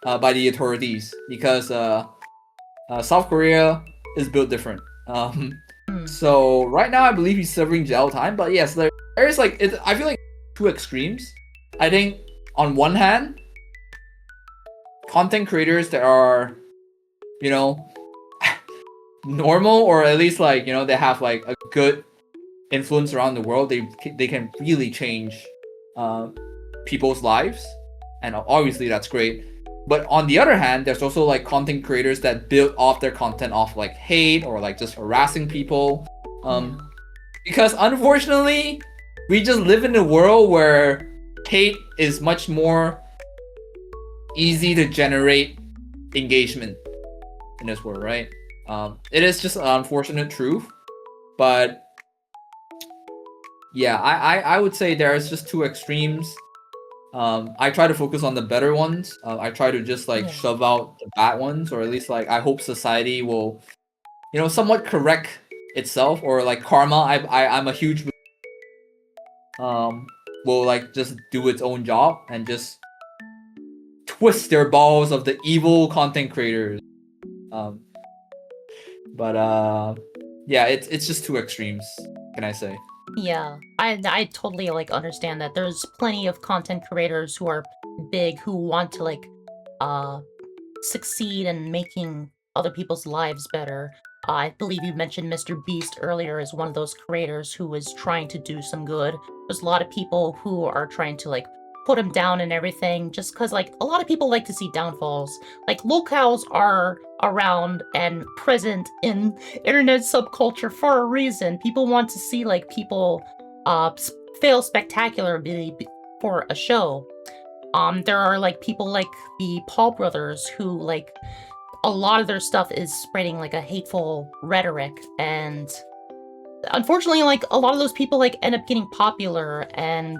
by the authorities because South Korea is built different. So right now I believe he's serving jail time. But yes, there is like I feel like two extremes. I think on one hand, content creators that are, you know, normal, or at least like, you know, they have like a good influence around the world, they can really change people's lives, and obviously that's great. But on the other hand, there's also like content creators that build off their content off like hate or like just harassing people, because unfortunately we just live in a world where hate is much more easy to generate engagement in this world, right? It is just an unfortunate truth, but yeah, I would say there's just two extremes. I try to focus on the better ones. I try to just like shove out the bad ones, or at least like I hope society will, you know, somewhat correct itself, or like karma. I'm a huge will like just do its own job and just twist their balls of the evil content creators. Um, but yeah, it's just two extremes. Can I say? Yeah, I totally like understand that. There's plenty of content creators who are big who want to like succeed in making other people's lives better. I believe you mentioned Mr. Beast earlier as one of those creators who is trying to do some good. There's a lot of people who are trying to like put him down and everything just because like a lot of people like to see downfalls. Like locals are around and present in internet subculture for a reason. People want to see like people fail spectacularly for a show. There are like people like the Paul brothers who like a lot of their stuff is spreading like a hateful rhetoric, and unfortunately like a lot of those people like end up getting popular, and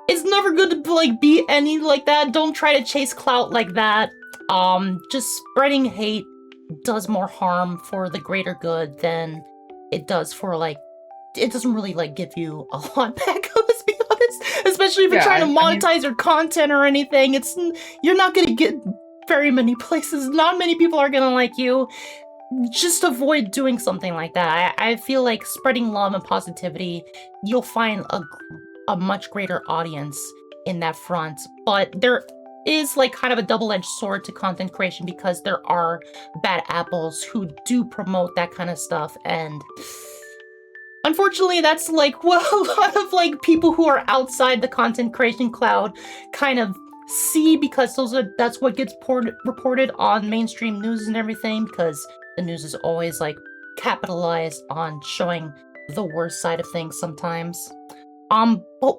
it's never good to like be any like that. Don't try to chase clout like that. Just spreading hate does more harm for the greater good than it does for like it doesn't really like give you a lot back, let's be honest. Especially if you're trying to monetize your content or anything. You're not gonna get very many places. Not many people are gonna like you. Just avoid doing something like that. I feel like spreading love and positivity, you'll find a much greater audience in that front. But there is like kind of a double-edged sword to content creation because there are bad apples who do promote that kind of stuff, and unfortunately that's like what a lot of like people who are outside the content creation cloud kind of see, because that's what gets reported on mainstream news and everything, because the news is always like capitalized on showing the worst side of things sometimes. But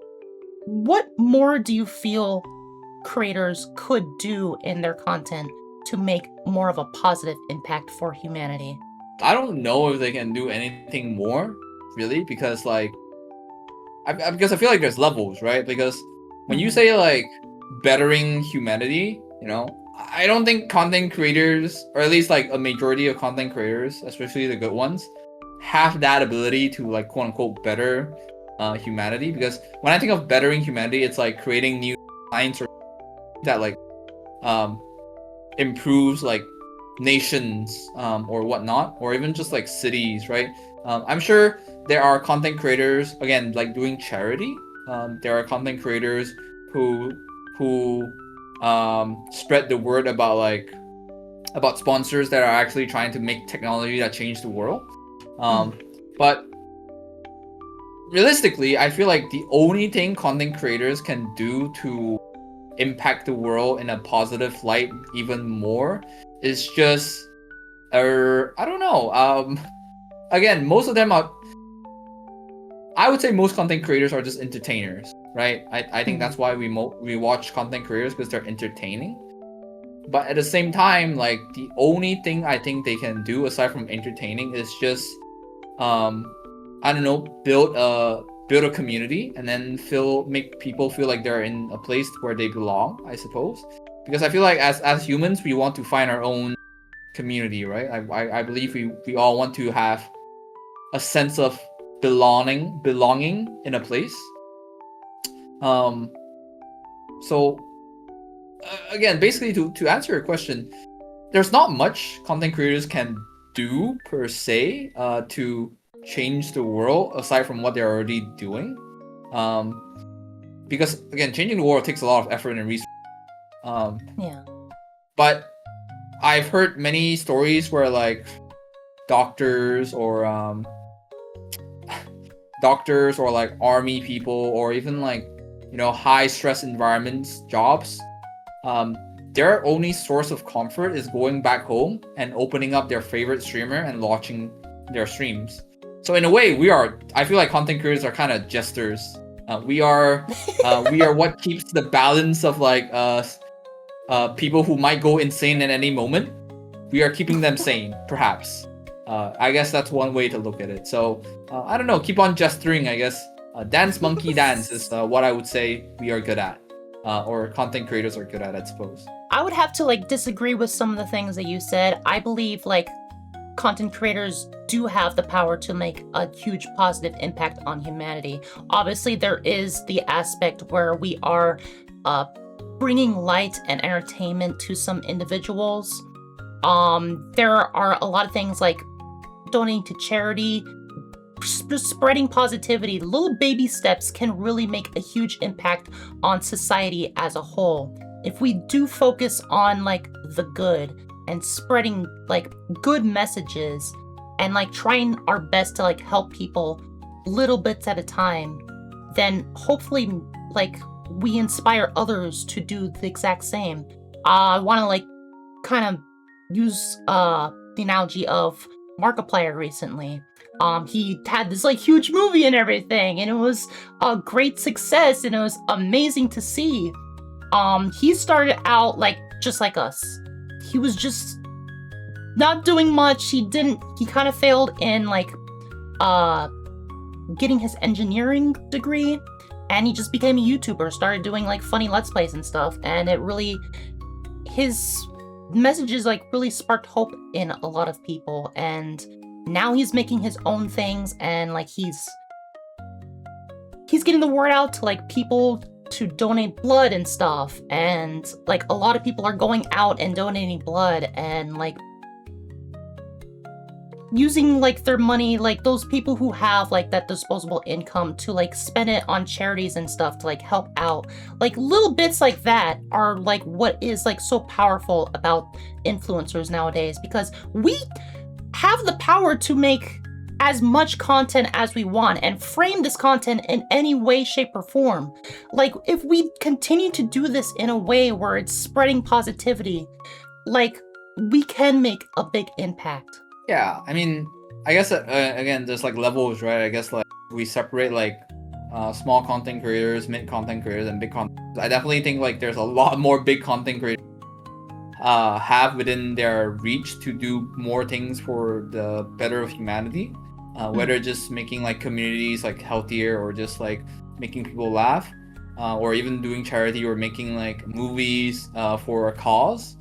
what more do you feel creators could do in their content to make more of a positive impact for humanity? I don't know if they can do anything more, really, because like, because I feel like there's levels, right? Because when you say like bettering humanity, you know, I don't think content creators, or at least like a majority of content creators, especially the good ones, have that ability to like quote unquote better humanity. Because when I think of bettering humanity, it's like creating new science or that like improves like nations or whatnot, or even just like cities, right? I'm sure there are content creators, again, like doing charity. There are content creators who spread the word about sponsors that are actually trying to make technology that change the world. But realistically, I feel like the only thing content creators can do to impact the world in a positive light even more is just I don't know. Again, most of them are, I would say most content creators are just entertainers, right? I think that's why we watch content creators, because they're entertaining. But at the same time, like the only thing I think they can do aside from entertaining is just I don't know, build a community, and then make people feel like they're in a place where they belong, I suppose. Because I feel like as humans, we want to find our own community, right? I believe we all want to have a sense of belonging in a place. So again, basically to answer your question, there's not much content creators can do per se to change the world aside from what they're already doing. Because again, changing the world takes a lot of effort and resources. Yeah. But I've heard many stories where like doctors or doctors or like army people or even like, you know, high stress environments jobs, their only source of comfort is going back home and opening up their favorite streamer and watching their streams. So in a way, I feel like content creators are kind of jesters. We are what keeps the balance of like people who might go insane at any moment. We are keeping them sane, perhaps. I guess that's one way to look at it. So I don't know, keep on gesturing, I guess. Dance monkey dance is what I would say we are good at, or content creators are good at, I suppose. I would have to like disagree with some of the things that you said. I believe like content creators do have the power to make a huge positive impact on humanity. Obviously, there is the aspect where we are bringing light and entertainment to some individuals. There are a lot of things like donating to charity, spreading positivity. Little baby steps can really make a huge impact on society as a whole. If we do focus on like the good and spreading like good messages and like trying our best to like help people little bits at a time, then hopefully like we inspire others to do the exact same. I want to like kind of use the analogy of Markiplier recently. He had this like huge movie and everything, and it was a great success, and it was amazing to see. He started out like just like us. He was just not doing much. He kind of failed in like getting his engineering degree, and he just became a YouTuber, started doing like funny Let's Plays and stuff, and his messages like really sparked hope in a lot of people, and now he's making his own things, and like he's getting the word out to like people to donate blood and stuff, and like a lot of people are going out and donating blood and like using like their money, like those people who have like that disposable income, to like spend it on charities and stuff to like help out. Like little bits like that are like what is like so powerful about influencers nowadays, because we have the power to make as much content as we want and frame this content in any way, shape, or form. Like if we continue to do this in a way where it's spreading positivity, like we can make a big impact. Yeah, I mean, I guess again, there's like levels, right? I guess like we separate like small content creators, mid content creators, and big content. I definitely think like there's a lot more big content creators have within their reach to do more things for the better of humanity. Whether just making like communities like healthier, or just like making people laugh, or even doing charity, or making like movies for a cause.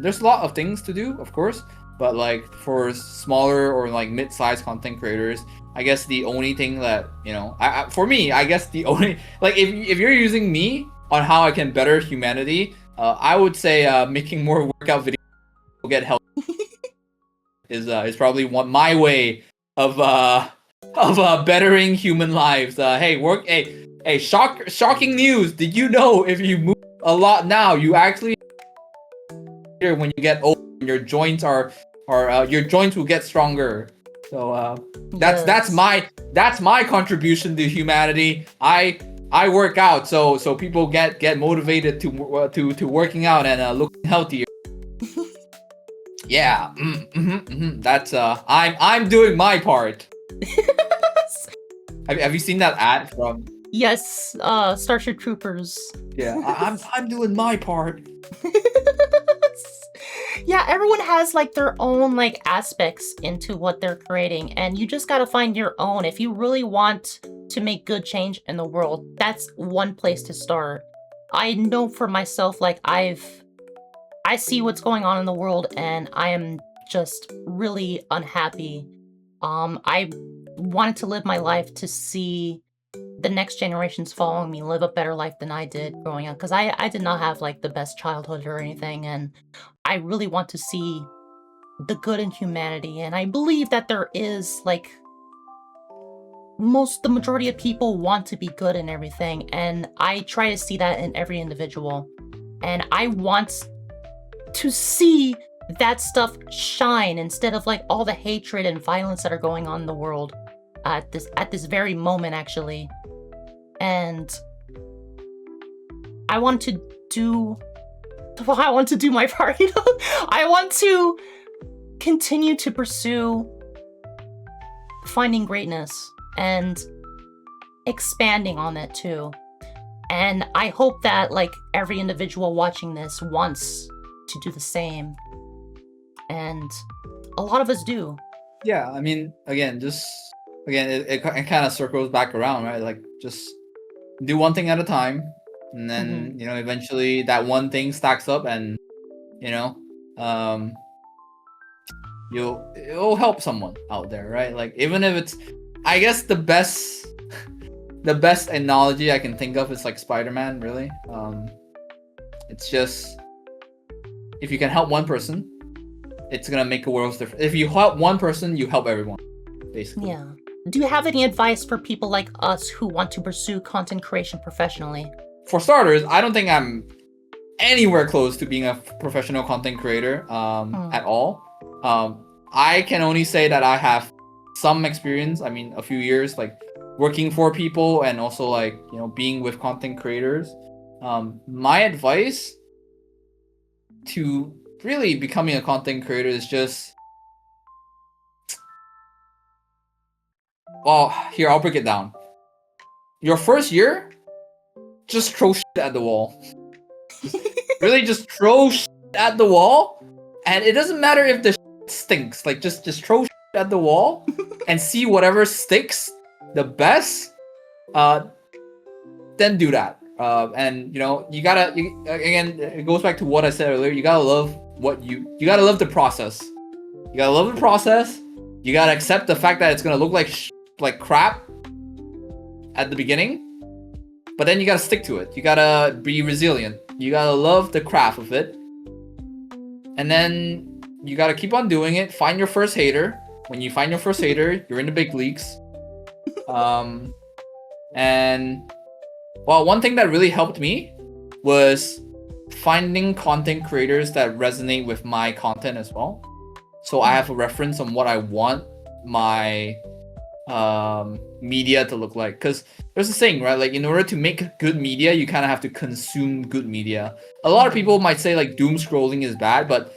There's a lot of things to do, of course, but like for smaller or like mid-sized content creators, I guess the only thing that, you know, for me, I guess the only, like if you're using me on how I can better humanity, I would say making more workout videos to get healthy is probably my way of bettering human lives. Hey, shocking news! Did you know if you move a lot now, you actually, when you get old, your joints your joints will get stronger. So that's my contribution to humanity. I work out so people get motivated to working out and looking healthier. Yeah, that's I'm doing my part. Have you seen that ad from? Yes, Starship Troopers. Yeah, I'm doing my part. Yeah, everyone has like their own like aspects into what they're creating, and you just gotta find your own. If you really want to make good change in the world, that's one place to start. I know for myself, like I see what's going on in the world, and I am just really unhappy. I wanted to live my life to see the next generations following me live a better life than I did growing up, because I did not have like the best childhood or anything, and I really want to see the good in humanity. And I believe that there is like the majority of people want to be good in everything, and I try to see that in every individual. And I want to see that stuff shine instead of like all the hatred and violence that are going on in the world at this very moment, actually. And I want to do my part, you know? I want to continue to pursue finding greatness and expanding on it too. And I hope that like every individual watching this wants to do the same. And a lot of us do. Yeah, I mean, it kind of circles back around, right? Like, just do one thing at a time, and then you know, eventually that one thing stacks up, and you know, it'll help someone out there, right? Like, even if it's, I guess the best analogy I can think of is like Spider-Man, really. It's just, if you can help one person, it's gonna make a world's difference. If you help one person, you help everyone, basically. Yeah. Do you have any advice for people like us who want to pursue content creation professionally? For starters, I don't think I'm anywhere close to being a professional content creator at all. I can only say that I have some experience. I mean, a few years, like working for people and also like, you know, being with content creators. My advice to really becoming a content creator is just, well, here, I'll break it down. Your first year, just throw shit at the wall. Really, just throw shit at the wall, and it doesn't matter if the shit stinks. Like, just throw shit at the wall and see whatever sticks the best. Then do that. And you know, again, it goes back to what I said earlier. You gotta love you gotta love the process. You gotta love the process. You gotta accept the fact that it's gonna look like crap at the beginning, but then you gotta stick to it. You gotta be resilient. You gotta love the craft of it, and then you gotta keep on doing it. Find your first hater. When you find your first hater, you're in the big leagues. And well, one thing that really helped me was finding content creators that resonate with my content as well. So I have a reference on what I want my media to look like. Because there's this thing, right? Like, in order to make good media, you kind of have to consume good media. A lot of people might say like doom scrolling is bad, but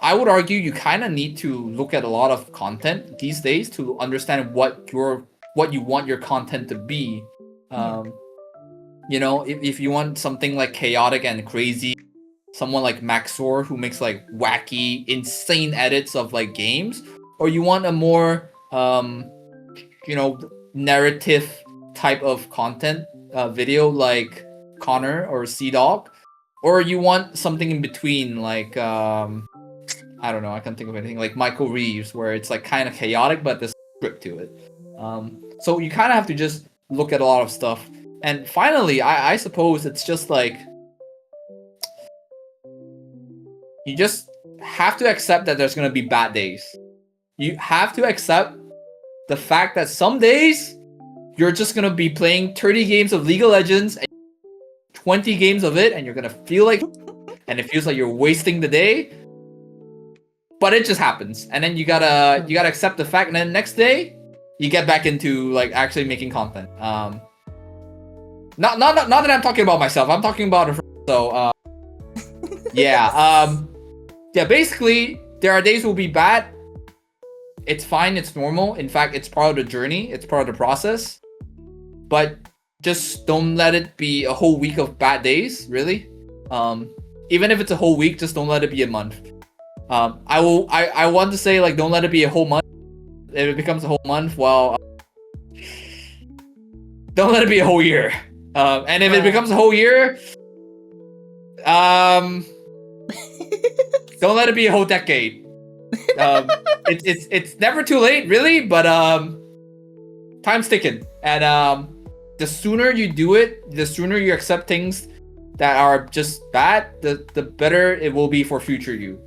I would argue you kind of need to look at a lot of content these days to understand what you want your content to be. You know, if you want something like chaotic and crazy, someone like Maxor who makes like wacky, insane edits of like games, or you want a more you know, narrative type of content video like Connor or Sea-Dog, or you want something in between like I don't know, I can't think of anything, like Michael Reeves, where it's like kind of chaotic but there's script to it. So you kind of have to just look at a lot of stuff. And finally, I suppose it's just like, you just have to accept that there's going to be bad days. You have to accept the fact that some days you're just going to be playing 30 games of League of Legends and 20 games of it, and you're going to feel like, and it feels like you're wasting the day. But it just happens. And then you gotta accept the fact, and then next day you get back into like actually making content. Not that I'm talking about myself. I'm talking about yeah. Basically, there are days will be bad. It's fine. It's normal. In fact, it's part of the journey. It's part of the process. But just don't let it be a whole week of bad days. Really, even if it's a whole week, just don't let it be a month. I want to say, like, don't let it be a whole month. If it becomes a whole month, well, don't let it be a whole year. And if it becomes a whole year, don't let it be a whole decade. It's never too late, really, but time's ticking. And the sooner you do it, the sooner you accept things that are just bad, the better it will be for future you.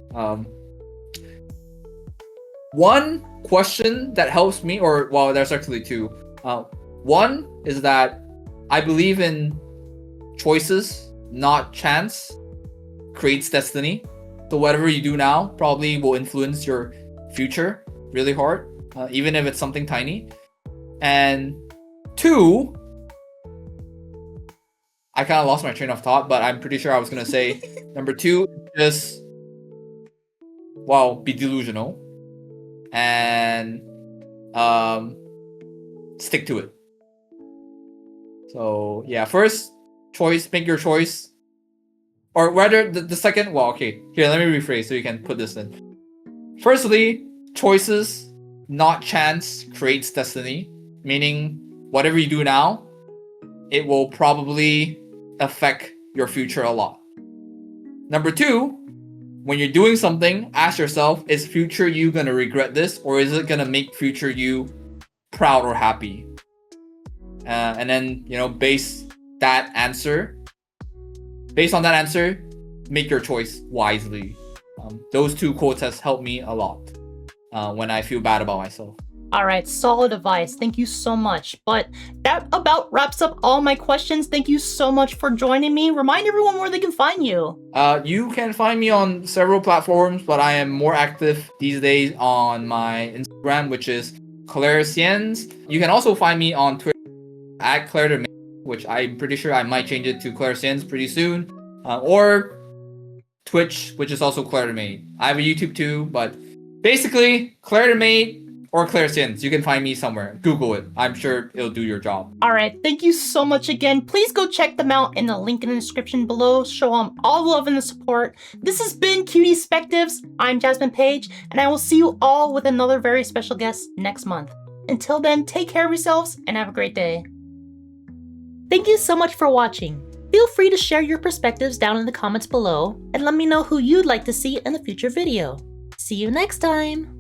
One question that helps me, or well, there's actually two. One is that I believe in choices, not chance creates destiny. So whatever you do now probably will influence your future really hard, even if it's something tiny. And 2, I kind of lost my train of thought, but I'm pretty sure I was gonna say number 2, just be delusional and stick to it. So yeah, first choice, make your choice, or rather the second. Well, okay, here, let me rephrase so you can put this in. Firstly, choices, not chance, creates destiny. Meaning, whatever you do now, it will probably affect your future a lot. Number 2, when you're doing something, ask yourself, is future you gonna regret this, or is it gonna make future you proud or happy? And then, based on that answer, make your choice wisely. Those 2 quotes has helped me a lot when I feel bad about myself. All right, solid advice. Thank you so much. But that about wraps up all my questions. Thank you so much for joining me. Remind everyone where they can find you. You can find me on several platforms, but I am more active these days on my Instagram, which is ClaireSienz. You can also find me on Twitter at clairethemaid, which I'm pretty sure I might change it to ClaireSienz pretty soon. Or Twitch, which is also clairethemaid. I have a YouTube too, but basically clairethemaid or ClaireSienz. You can find me somewhere. Google it. I'm sure it'll do your job. All right, thank you so much again. Please go check them out in the link in the description below. Show them all the love and the support. This has been Cutiespectives. I'm Jasmine Page, and I will see you all with another very special guest next month. Until then, take care of yourselves and have a great day. Thank you so much for watching. Feel free to share your perspectives down in the comments below and let me know who you'd like to see in a future video. See you next time!